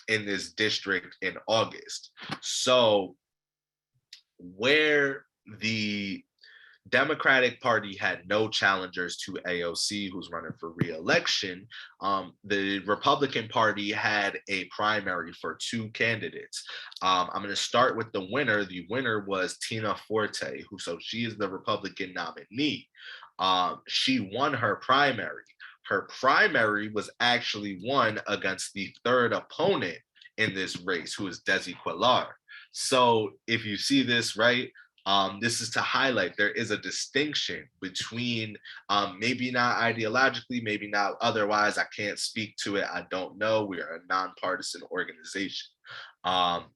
this district in August. So where the Democratic Party had no challengers to AOC, who's running for re-election, the Republican Party had a primary for 2 candidates. I'm going to start with the winner. The winner was Tina Forte, so she is the Republican nominee. She won her primary. Her primary was actually won against the third opponent in this race, who is Desi Cuellar. So if you see this, right, This is to highlight there is a distinction between, maybe not ideologically, maybe not otherwise. I can't speak to it. I don't know. We are a nonpartisan organization. Um,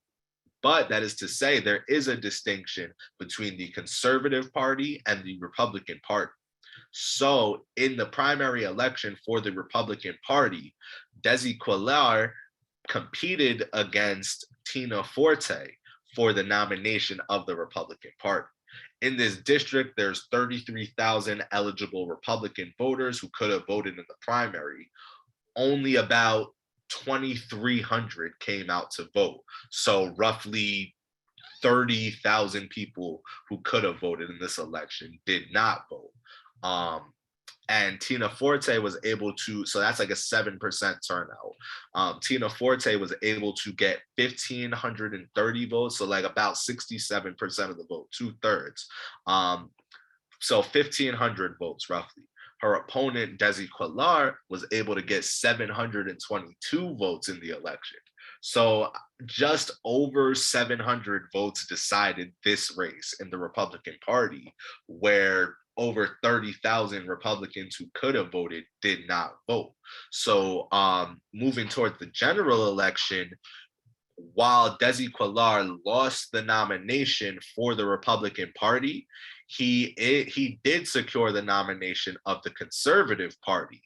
but that is to say, there is a distinction between the Conservative Party and the Republican Party. So, in the primary election for the Republican Party, Desi Cuellar competed against Tina Forte for the nomination of the Republican Party. In this district, there's 33,000 eligible Republican voters who could have voted in the primary. Only about 2,300 came out to vote. So roughly 30,000 people who could have voted in this election did not vote. And Tina Forte was able to, so that's like a 7% turnout. Tina Forte was able to get 1,530 votes, so like about 67% of the vote, 2/3. So 1,500 votes roughly. Her opponent, Desi Cuellar, was able to get 722 votes in the election. So just over 700 votes decided this race in the Republican Party, where over 30,000 Republicans who could have voted did not vote. So moving towards the general election, while Desi Cuellar lost the nomination for the Republican Party, he did secure the nomination of the Conservative Party,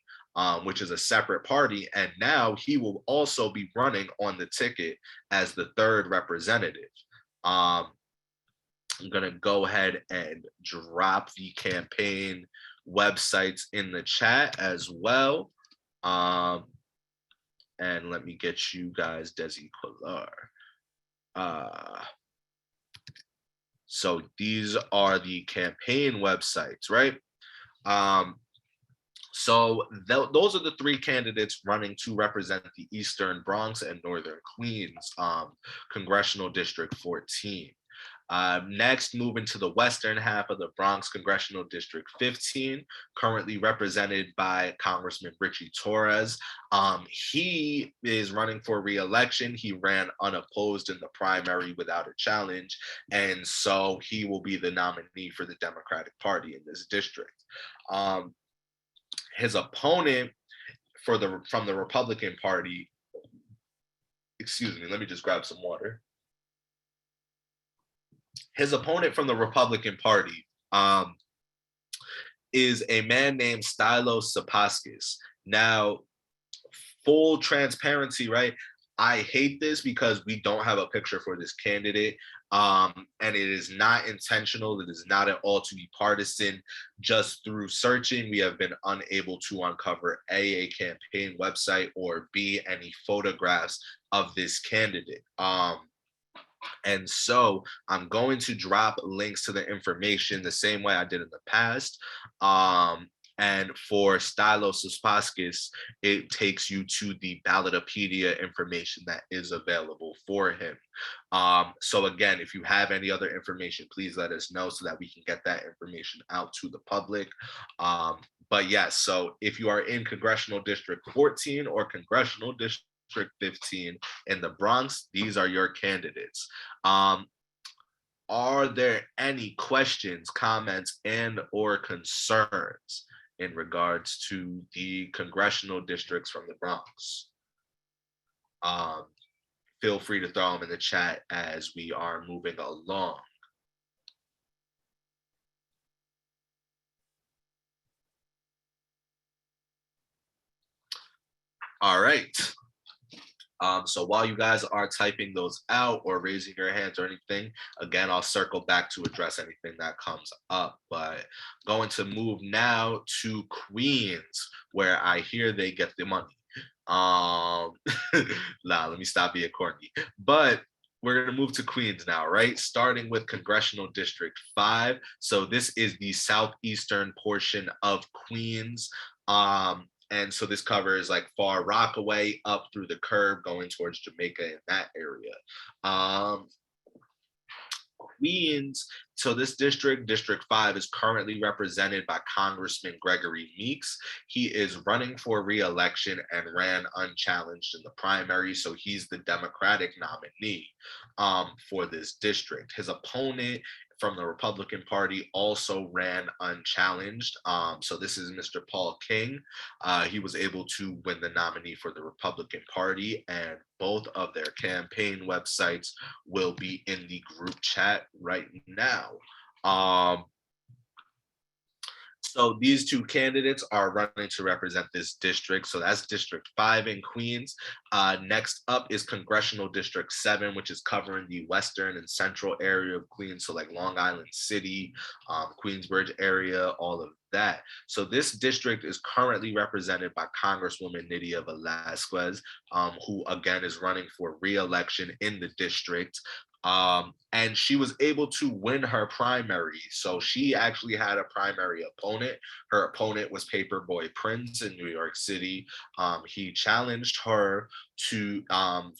which is a separate party, and now he will also be running on the ticket as the third representative. I'm gonna go ahead and drop the campaign websites in the chat as well. And let me get you guys Desi Cuellar. So these are the campaign websites, right? So those are the three candidates running to represent the Eastern Bronx and Northern Queens, Congressional District 14. Next, moving to the western half of the Bronx Congressional District 15, currently represented by Congressman Richie Torres. He is running for re-election. He ran unopposed in the primary without a challenge, and so he will be the nominee for the Democratic Party in this district. His opponent from the Republican Party, excuse me, let me just grab some water. His opponent from the Republican Party is a man named Stylos Sapaskis. Now, full transparency, right? I hate this because we don't have a picture for this candidate. And it is not intentional. It is not at all to be partisan. Just through searching, we have been unable to uncover a campaign website, or B, any photographs of this candidate. And so I'm going to drop links to the information the same way I did in the past. And for Stylos Sapaskis, it takes you to the Ballotopedia information that is available for him. So again, if you have any other information, please let us know so that we can get that information out to the public. But yes, so if you are in Congressional District 14 or Congressional District 15 in the Bronx, these are your candidates. Are there any questions, comments, and or concerns in regards to the congressional districts from the Bronx? Feel free to throw them in the chat as we are moving along. All right. So while you guys are typing those out or raising your hands or anything, again, I'll circle back to address anything that comes up. But going to move now to Queens, where I hear they get the money. Let me stop being corny. But we're going to move to Queens now, right? Starting with Congressional District 5. So this is the southeastern portion of Queens. And so this covers like Far Rockaway up through the curb going towards Jamaica in that area. Queens, so this district, District 5, is currently represented by Congressman Gregory Meeks. He is running for re-election and ran unchallenged in the primary, so he's the Democratic nominee for this district. His opponent from the Republican Party also ran unchallenged. So this is Mr. Paul King. He was able to win the nominee for the Republican Party, and both of their campaign websites will be in the group chat right now. So these two candidates are running to represent this district. So that's District 5 in Queens. Next up is Congressional District 7, which is covering the western and central area of Queens. So like Long Island City, Queensbridge area, all of that. So this district is currently represented by Congresswoman Nydia Velasquez, who again is running for re-election in the district. And she was able to win her primary. So she actually had a primary opponent. Her opponent was Paperboy Prince in New York City. He challenged her to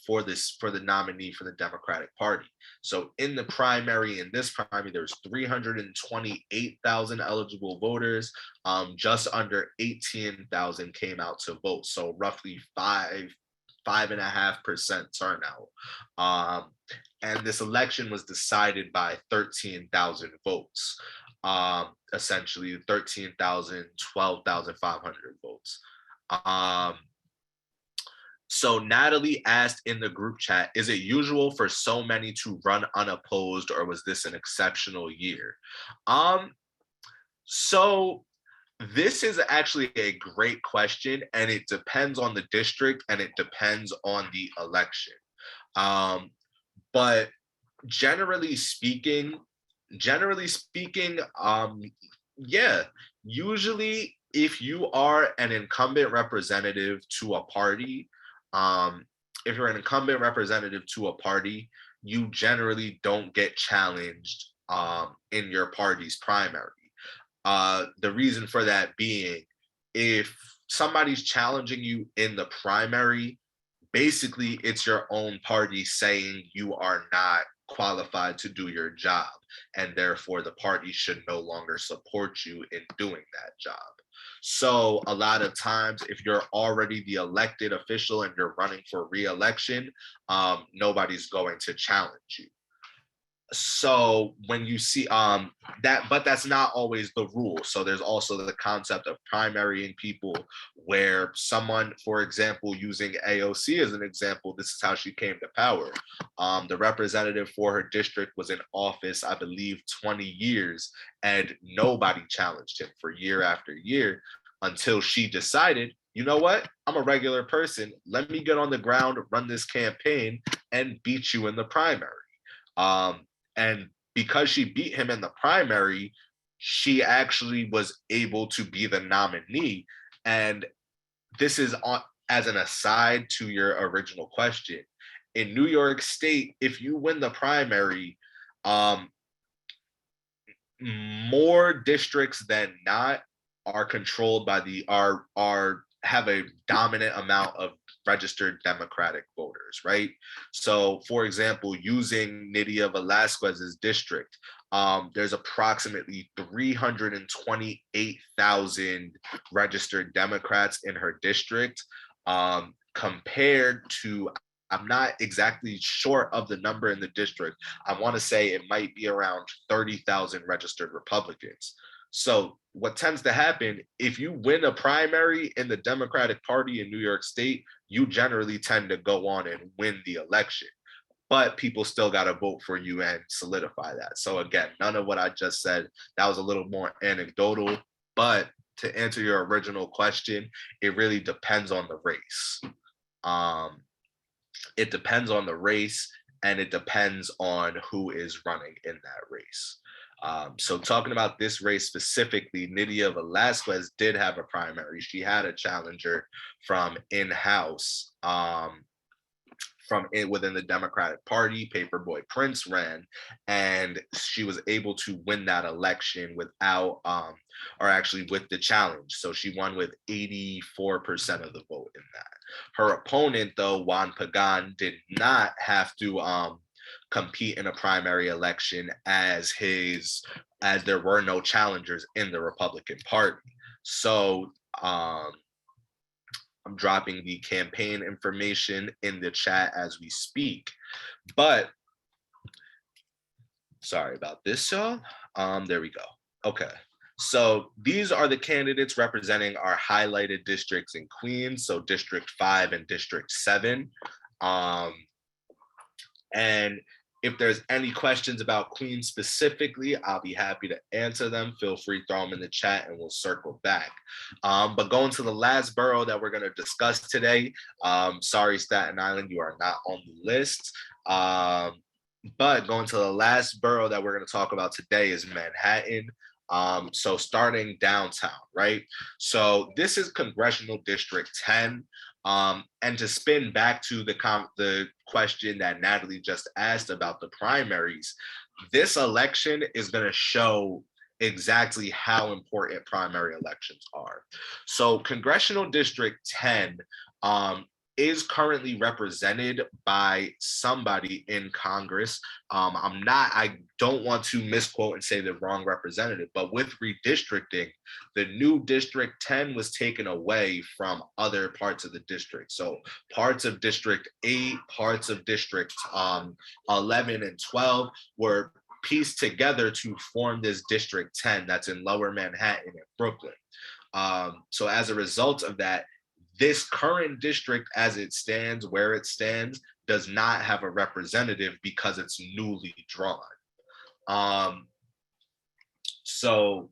for the nominee for the Democratic Party. So in the primary, in this primary, there's 328,000 eligible voters. Just under 18,000 came out to vote. So roughly 5.5% turnout. And this election was decided by 13,000 votes, essentially 13,000, 12,500 votes. So Natalie asked in the group chat, is it usual for so many to run unopposed, or was this an exceptional year? So this is actually a great question, and it depends on the district and it depends on the election. But generally speaking, yeah, usually if you are an incumbent representative to a party, you generally don't get challenged in your party's primary. The reason for that being, if somebody's challenging you in the primary, basically it's your own party saying you are not qualified to do your job, and therefore the party should no longer support you in doing that job. So a lot of times, if you're already the elected official and you're running for re-election, nobody's going to challenge you. So when you see that, but that's not always the rule. So there's also the concept of primarying people, where someone, for example, using AOC as an example, this is how she came to power. The representative for her district was in office, I believe, 20 years, and nobody challenged him for year after year until she decided, you know what? I'm a regular person. Let me get on the ground, run this campaign, and beat you in the primary. And because she beat him in the primary, she actually was able to be the nominee. And this is as an aside to your original question. In New York State, if you win the primary, more districts than not are controlled by have a dominant amount of registered Democratic voters, right? So, for example, using Nydia Velasquez's district, there's approximately 328,000 registered Democrats in her district, compared to, I'm not exactly sure of the number in the district. I want to say it might be around 30,000 registered Republicans. So what tends to happen, if you win a primary in the Democratic Party in New York State, you generally tend to go on and win the election. But people still got to vote for you and solidify that. So again, none of what I just said, that was a little more anecdotal. But to answer your original question, it really depends on the race. It depends on the race, and it depends on who is running in that race. So talking about this race specifically, Nydia Velasquez did have a primary. She had a challenger from in-house, within the Democratic Party. Paperboy Prince ran, and she was able to win that election without, or actually with the challenge. So she won with 84% of the vote in that. Her opponent, though, Juan Pagan, did not have to compete in a primary election, as there were no challengers in the Republican Party. So I'm dropping the campaign information in the chat as we speak. But Sorry about this, y'all. There we go. Okay. So these are the candidates representing our highlighted districts in Queens. So District 5 and District 7. Um, and if there's any questions about Queens specifically, I'll be happy to answer them. Feel free to throw them in the chat and we'll circle back. But going to the last borough that we're going to discuss today, sorry, Staten Island, you are not on the list. But going to the last borough that we're going to talk about today is Manhattan. So starting downtown, right? So this is Congressional District 10. And to spin back to the question that Natalie just asked about the primaries, this election is going to show exactly how important primary elections are. So Congressional District 10 is currently represented by somebody in Congress. I don't want to misquote and say the wrong representative, but with redistricting, the new District 10 was taken away from other parts of the district. So parts of District 8, parts of District 11 and 12 were pieced together to form this District 10 that's in Lower Manhattan and Brooklyn. So as a result of that, this current district as it stands, where it stands, does not have a representative because it's newly drawn. So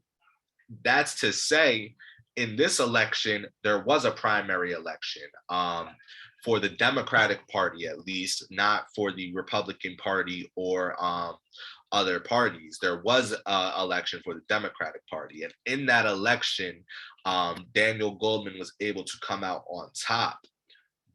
that's to say, in this election, there was a primary election for the Democratic Party, at least, not for the Republican Party or other parties. There was an election for the Democratic Party. And in that election, Daniel Goldman was able to come out on top.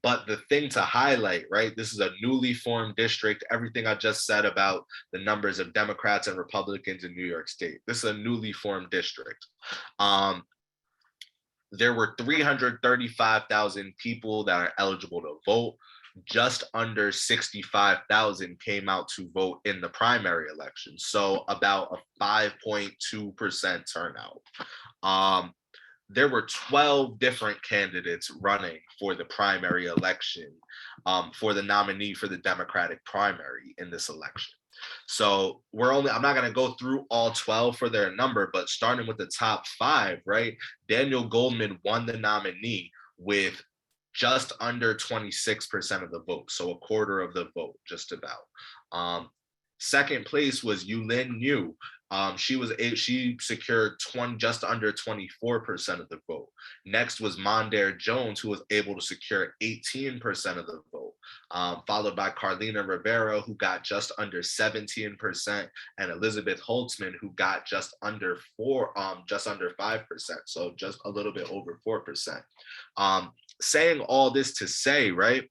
But the thing to highlight, right, this is a newly formed district. Everything I just said about the numbers of Democrats and Republicans in New York State, this is a newly formed district. There were 335,000 people that are eligible to vote. Just under 65,000 came out to vote in the primary election. So about a 5.2% turnout. There were 12 different candidates running for the primary election, for the nominee for the Democratic primary in this election. So I'm not going to go through all 12 for their number, but starting with the top 5, right? Daniel Goldman won the nominee with just under 26% of the vote. So a quarter of the vote, just about. Second place was Yulin Yu. She secured just under 24% of the vote. Next was Mondaire Jones, who was able to secure 18% of the vote, followed by Carlina Rivera, who got just under 17%, and Elizabeth Holtzman, who got just under 5%, so just a little bit over 4%. Saying all this to say, right,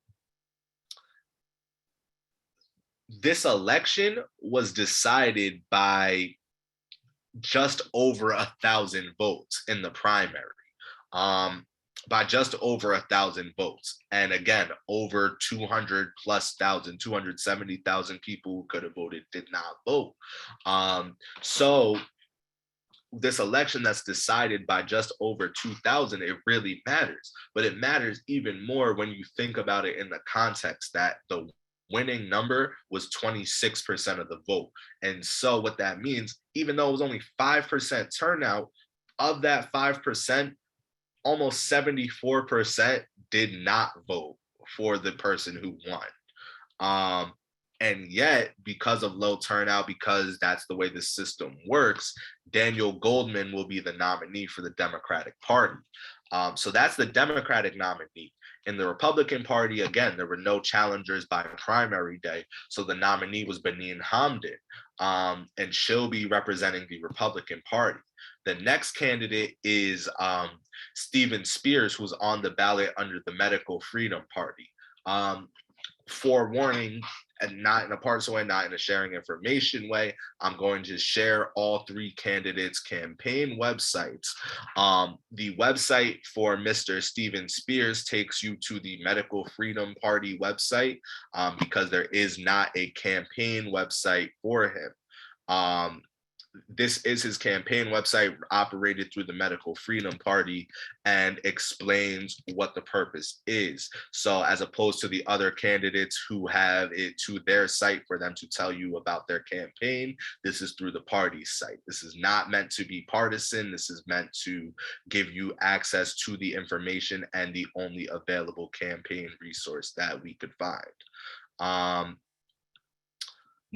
this election was decided by just over 1,000 votes in the primary, by just over 1,000 votes. And again, over 270,000 people who could have voted did not vote. So this election that's decided by just over 2,000, it really matters. But it matters even more when you think about it in the context that the winning number was 26% of the vote. And so what that means, even though it was only 5% turnout, of that 5%, almost 74% did not vote for the person who won. And yet, because of low turnout, because that's the way the system works, Daniel Goldman will be the nominee for the Democratic Party. So that's the Democratic nominee. In the Republican Party, again, there were no challengers by primary day. So the nominee was Benin Hamdan, and she'll be representing the Republican Party. The next candidate is Stephen Spears, who's on the ballot under the Medical Freedom Party. Forewarning, and not in a partisan way, not in a sharing information way, I'm going to share all 3 candidates' campaign websites. The website for Mr. Stephen Spears takes you to the Medical Freedom Party website, because there is not a campaign website for him. this is his campaign website, operated through the Medical Freedom Party, and explains what the purpose is. So as opposed to the other candidates who have it to their site for them to tell you about their campaign, this is through the party's site. This is not meant to be partisan. This is meant to give you access to the information and the only available campaign resource that we could find.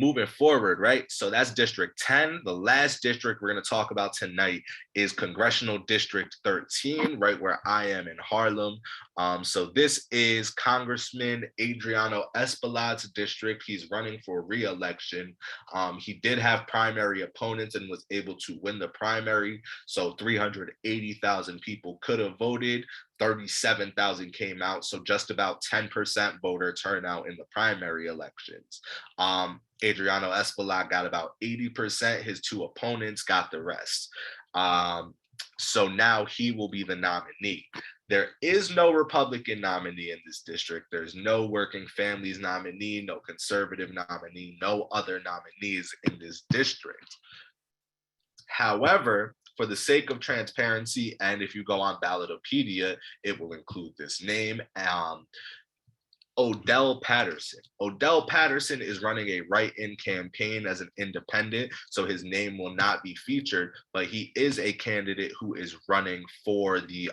Moving forward, right? So that's District 10. The last district we're going to talk about tonight is Congressional District 13, right where I am in Harlem. So this is Congressman Adriano Espaillat's district. He's running for re-election. He did have primary opponents and was able to win the primary. So 380,000 people could have voted. 37,000 came out, so just about 10% voter turnout in the primary elections. Adriano Espaillat got about 80%. His two opponents got the rest. So now he will be the nominee. There is no Republican nominee in this district. There's no Working Families nominee, no conservative nominee, no other nominees in this district. However, for the sake of transparency, and if you go on Ballotopedia, it will include this name. Odell Patterson. Odell Patterson is running a write-in campaign as an independent, so his name will not be featured, but he is a candidate who is running for the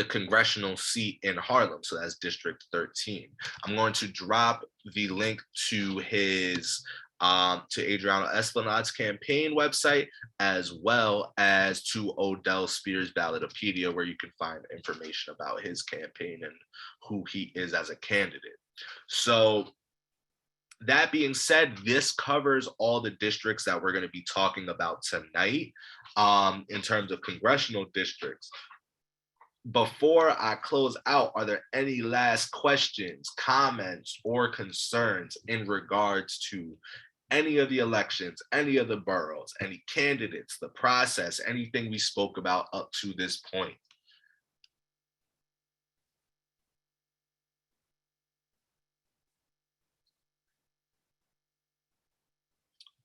congressional seat in Harlem. So that's District 13. I'm going to drop the link to his to Adriano Espaillat's campaign website, as well as to Odell Spears' Ballotopedia, where you can find information about his campaign and who he is as a candidate. So that being said, this covers all the districts that we're going to be talking about tonight in terms of congressional districts. Before I close out, are there any last questions, comments, or concerns in regards to any of the elections, any of the boroughs, any candidates, the process, anything we spoke about up to this point?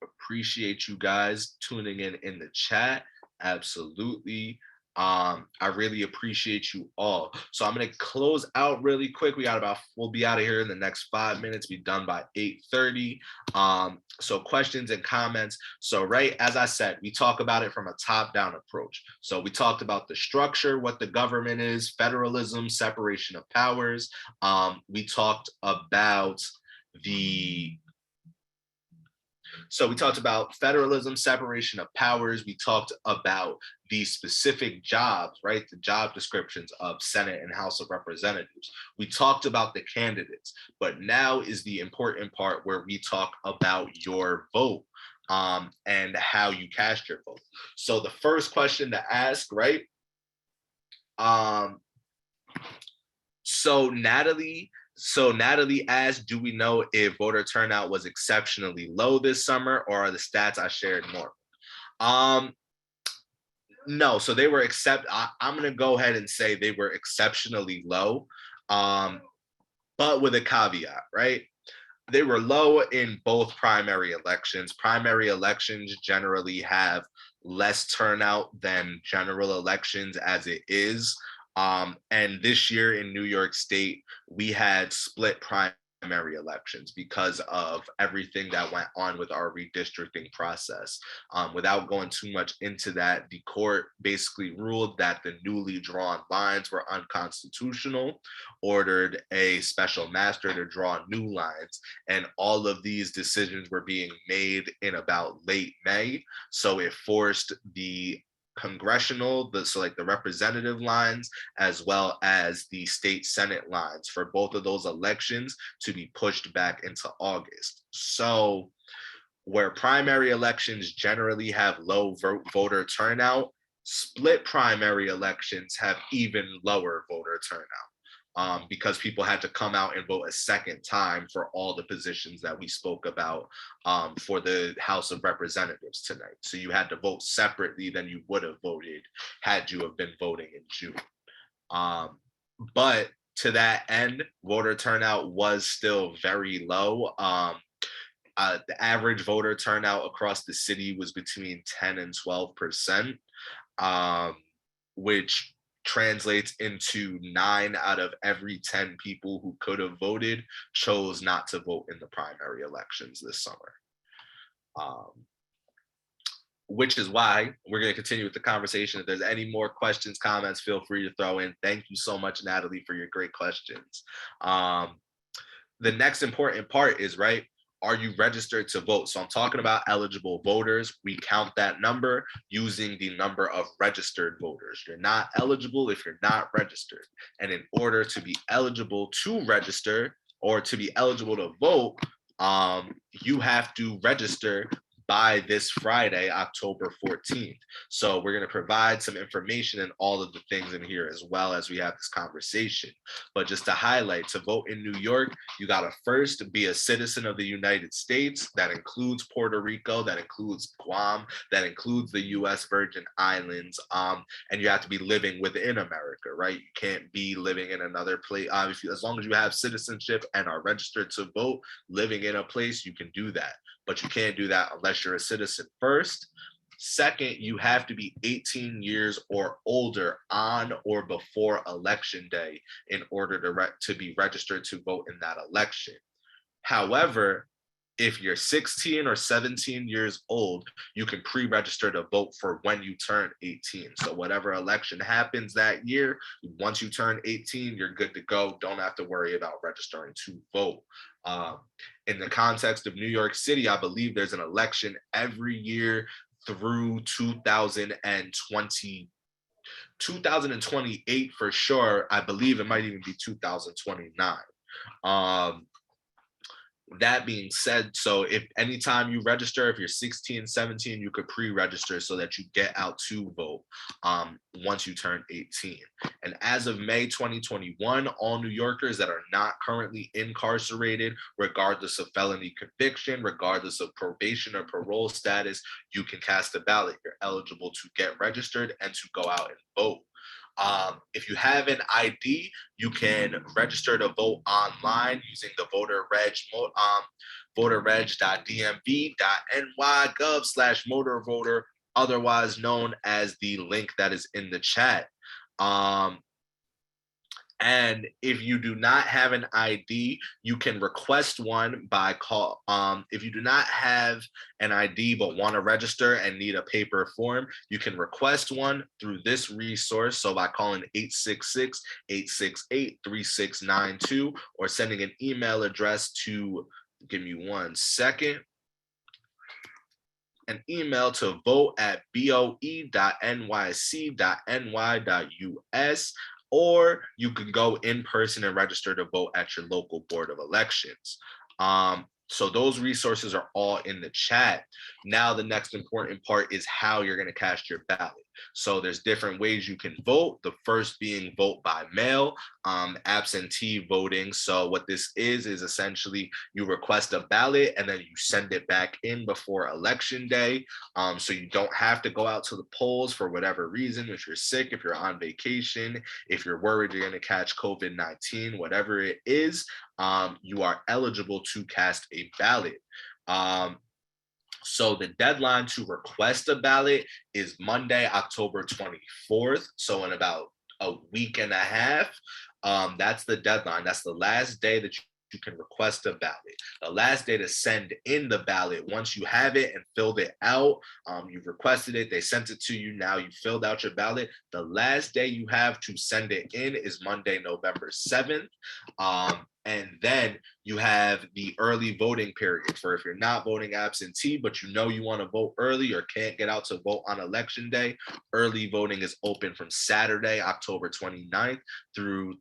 Appreciate you guys tuning in the chat. Absolutely. I really appreciate you all. So I'm going to close out really quick. We'll be out of here in the next 5 minutes, be done by 8:30. So questions and comments. So right, as I said, we talk about it from a top-down approach. So we talked about the structure, what the government is, federalism, separation of powers. We talked about federalism, separation of powers. We talked about the specific jobs, right? The job descriptions of Senate and House of Representatives. We talked about the candidates, but now is the important part where we talk about your vote and how you cast your vote. So the first question to ask, right? So Natalie asked, do we know if voter turnout was exceptionally low this summer, or are the stats I shared normal? No, so they were I'm going to go ahead and say they were exceptionally low, but with a caveat, right? They were low in both primary elections. Primary elections generally have less turnout than general elections as it is. And this year in New York State, we had split primary elections because of everything that went on with our redistricting process. Without going too much into that, the court basically ruled that the newly drawn lines were unconstitutional, ordered a special master to draw new lines, and all of these decisions were being made in about late May. So it forced the congressional, so like the representative lines, as well as the state Senate lines for both of those elections to be pushed back into August. So where primary elections generally have low voter turnout, split primary elections have even lower voter turnout. Because people had to come out and vote a second time for all the positions that we spoke about for the House of Representatives tonight. So you had to vote separately than you would have voted had you have been voting in June. But to that end, voter turnout was still very low. The average voter turnout across the city was between 10 and 12%, which translates into 9 out of every 10 people who could have voted chose not to vote in the primary elections this summer. Which is why we're going to continue with the conversation. If there's any more questions, comments, feel free to throw in. Thank you so much, Natalie, for your great questions. The next important part is, right, are you registered to vote? So I'm talking about eligible voters. We count that number using the number of registered voters. You're not eligible if you're not registered. And in order to be eligible to register or to be eligible to vote, you have to register by this Friday, October 14th. So we're going to provide some information and all of the things in here as well as we have this conversation. But just to highlight, to vote in New York, you got to first be a citizen of the United States. That includes Puerto Rico, that includes Guam, that includes the US Virgin Islands, and you have to be living within America, right? You can't be living in another place. As long as you have citizenship and are registered to vote, living in a place, you can do that. But you can't do that unless you're a citizen first. Second, you have to be 18 years or older on or before election day in order to be registered to vote in that election. However, if you're 16 or 17 years old, you can pre-register to vote for when you turn 18. So whatever election happens that year, once you turn 18, you're good to go. Don't have to worry about registering to vote. In the context of New York City, I believe there's an election every year through 2028 for sure. I believe it might even be 2029. That being said, so if anytime you register, if you're 16, 17, you could pre-register so that you get out to vote once you turn 18. And as of May 2021, all New Yorkers that are not currently incarcerated, regardless of felony conviction, regardless of probation or parole status, you can cast a ballot. You're eligible to get registered and to go out and vote. If you have an ID, you can register to vote online using the voterreg.dmv.ny.gov/motorvoter, otherwise known as the link that is in the chat. And if you do not have an ID, you can request one by call. If you do not have an ID but want to register and need a paper form, you can request one through this resource. So by calling 866-868-3692 or sending an email address to, give me 1 second, an email to vote@boe.nyc.ny.us. Or you can go in person and register to vote at your local board of elections. So those resources are all in the chat. Now, the next important part is how you're going to cast your ballot. So there's different ways you can vote. The first being vote by mail, absentee voting. So what this is essentially you request a ballot and then you send it back in before election day. So you don't have to go out to the polls for whatever reason. If you're sick, if you're on vacation, if you're worried you're going to catch COVID-19, whatever it is, you are eligible to cast a ballot. So the deadline to request a ballot is Monday, October 24th. So in about a week and a half, that's the deadline. That's the last day that you can request a ballot. The last day to send in the ballot, once you have it and filled it out, you've requested it, they sent it to you, now you filled out your ballot. The last day you have to send it in is Monday, November 7th. And then you have the early voting period for if you're not voting absentee, but you know you want to vote early or can't get out to vote on election day. Early voting is open from Saturday, October 29th through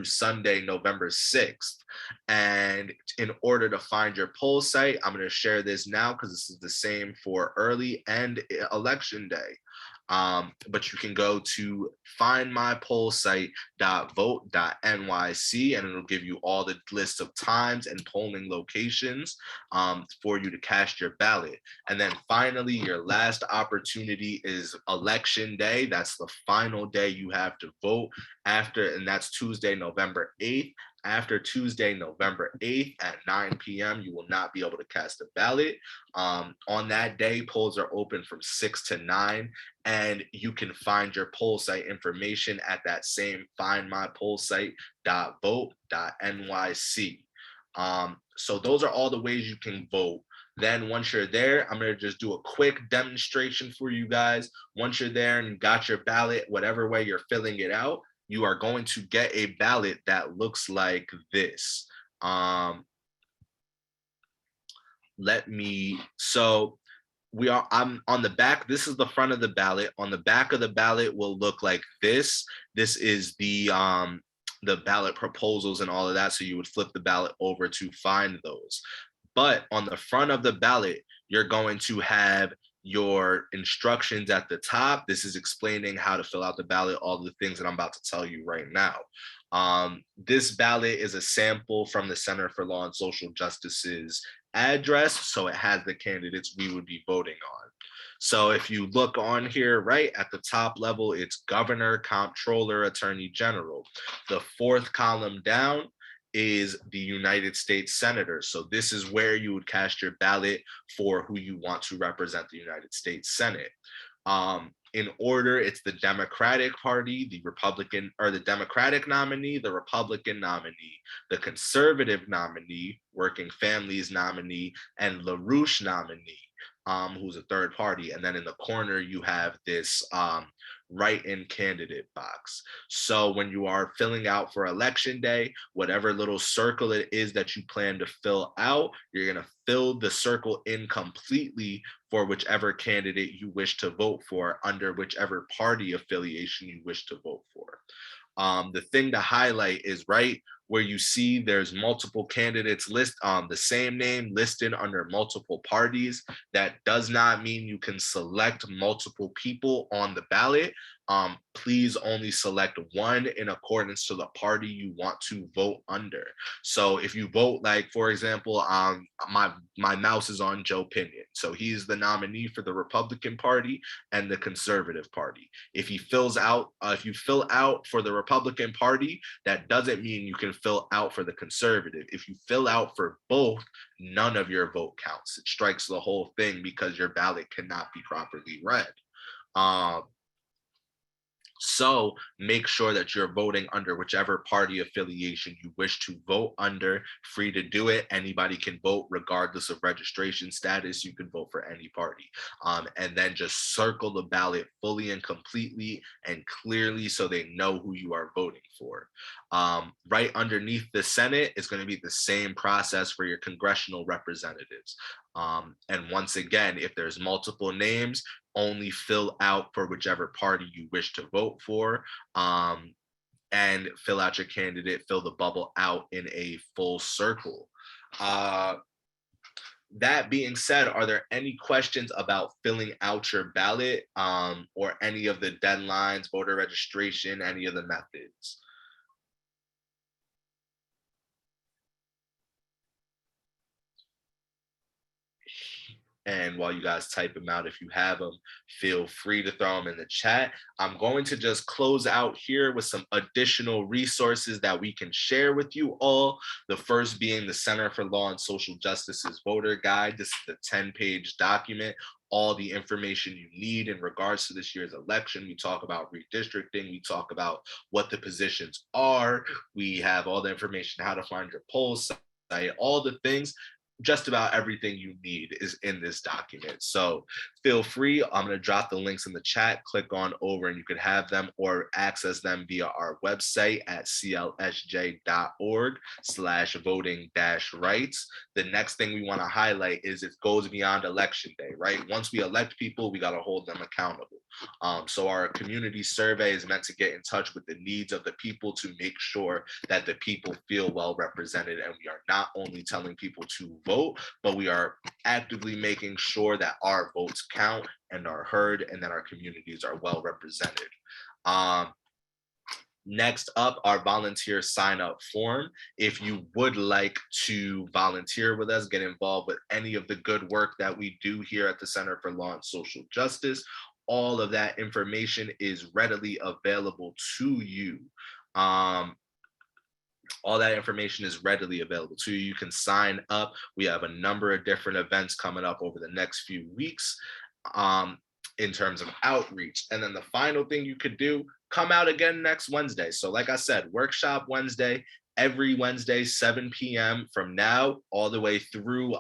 Sunday, November 6th. And in order to find your poll site, I'm going to share this now because this is the same for early and election day. But you can go to findmypollsite.vote.nyc and it'll give you all the list of times and polling locations for you to cast your ballot. And then finally, your last opportunity is election day. That's the final day you have to vote after, and that's Tuesday, November 8th after Tuesday, November 8th at 9 p.m., you will not be able to cast a ballot. On that day, polls are open from 6 to 9, and you can find your poll site information at that same findmypollsite.vote.nyc. So those are all the ways you can vote. Then once you're there, I'm going to just do a quick demonstration for you guys. Once you're there and you got your ballot, whatever way you're filling it out, you are going to get a ballot that looks like this. I'm on the back. This is the front of the ballot. On the back of the ballot will look like this. This is the ballot proposals and all of that. So you would flip the ballot over to find those. But on the front of the ballot, you're going to have your instructions at the top. This is explaining how to fill out the ballot, all the things that I'm about to tell you right now. This ballot is a sample from the Center for Law and Social Justice's address, so it has the candidates we would be voting on. So if you look on here, right at the top level, it's governor, comptroller, attorney general. The fourth column down is the United States senators. So this is where you would cast your ballot for who you want to represent the United States Senate. In order, it's the Democratic Party, the Republican, or the Democratic nominee, the Republican nominee, the Conservative nominee, Working Families nominee, and LaRouche nominee, who's a third party. And then in the corner, you have this write-in candidate box. So when you are filling out for election day, whatever little circle it is that you plan to fill out, you're going to fill the circle in completely for whichever candidate you wish to vote for under whichever party affiliation you wish to vote for. The thing to highlight is right where you see there's multiple candidates the same name listed under multiple parties. That does not mean you can select multiple people on the ballot. Please only select one in accordance to the party you want to vote under. So if you vote, like, for example, my mouse is on Joe Pinion. So he's the nominee for the Republican Party and the Conservative Party. If you fill out for the Republican Party, that doesn't mean you can fill out for the Conservative. If you fill out for both, none of your vote counts. It strikes the whole thing because your ballot cannot be properly read. So make sure that you're voting under whichever party affiliation you wish to vote under. Free to do it. Anybody can vote regardless of registration status. You can vote for any party. And then just circle the ballot fully and completely and clearly so they know who you are voting for. Right underneath the Senate is going to be the same process for your congressional representatives. And once again, if there's multiple names, only fill out for whichever party you wish to vote for, and fill out your candidate, fill the bubble out in a full circle. That being said, are there any questions about filling out your ballot, or any of the deadlines, voter registration, any of the methods? And while you guys type them out, if you have them, feel free to throw them in the chat. I'm going to just close out here with some additional resources that we can share with you all. The first being the Center for Law and Social Justice's voter guide. This is the 10-page document. All the information you need in regards to this year's election. We talk about redistricting. We talk about what the positions are. We have all the information, how to find your poll site, all the things. Just about everything you need is in this document. So feel free. I'm going to drop the links in the chat. Click on over and you can have them or access them via our website at clsj.org/voting-rights. The next thing we want to highlight is it goes beyond election day, right? Once we elect people, we got to hold them accountable. So our community survey is meant to get in touch with the needs of the people to make sure that the people feel well represented. And we are not only telling people to vote, but we are actively making sure that our votes count and are heard and that our communities are well represented. Next up, our volunteer sign up form. If you would like to volunteer with us, get involved with any of the good work that we do here at the Center for Law and Social Justice, all of that information is readily available to you. All that information is readily available to you. You can sign up. We have a number of different events coming up over the next few weeks in terms of outreach. And then the final thing you could do, come out again next Wednesday. So like I said, Workshop Wednesday, every Wednesday, 7 p.m. from now all the way through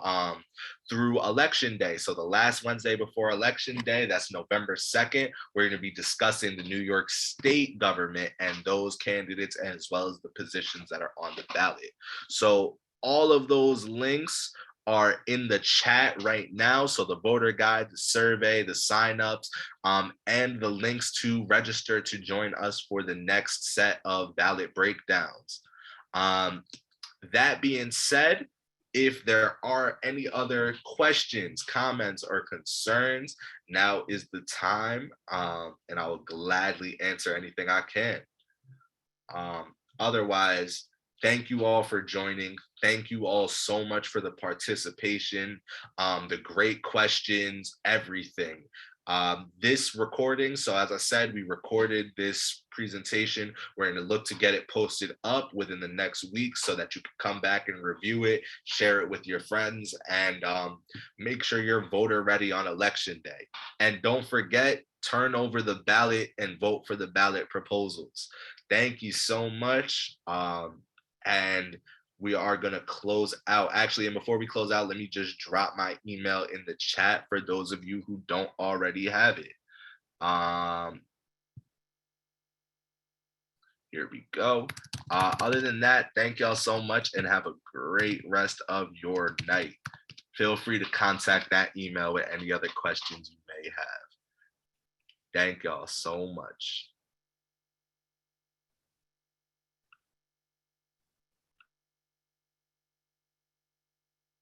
Election Day. So the last Wednesday before Election Day, that's November 2nd, we're going to be discussing the New York State government and those candidates, as well as the positions that are on the ballot. So all of those links are in the chat right now. So the voter guide, the survey, the signups, and the links to register to join us for the next set of ballot breakdowns. That being said, if there are any other questions, comments, or concerns, now is the time, and I will gladly answer anything I can. Otherwise, thank you all for joining. Thank you all so much for the participation, the great questions, everything. This recording, so as I said, we recorded this presentation. We're going to look to get it posted up within the next week so that you can come back and review it, share it with your friends, and make sure you're voter ready on Election Day. And don't forget, turn over the ballot and vote for the ballot proposals. Thank you so much. And we are going to close out. Actually, and before we close out, let me just drop my email in the chat for those of you who don't already have it. Here we go. Other than that, thank y'all so much and have a great rest of your night. Feel free to contact that email with any other questions you may have. Thank y'all so much.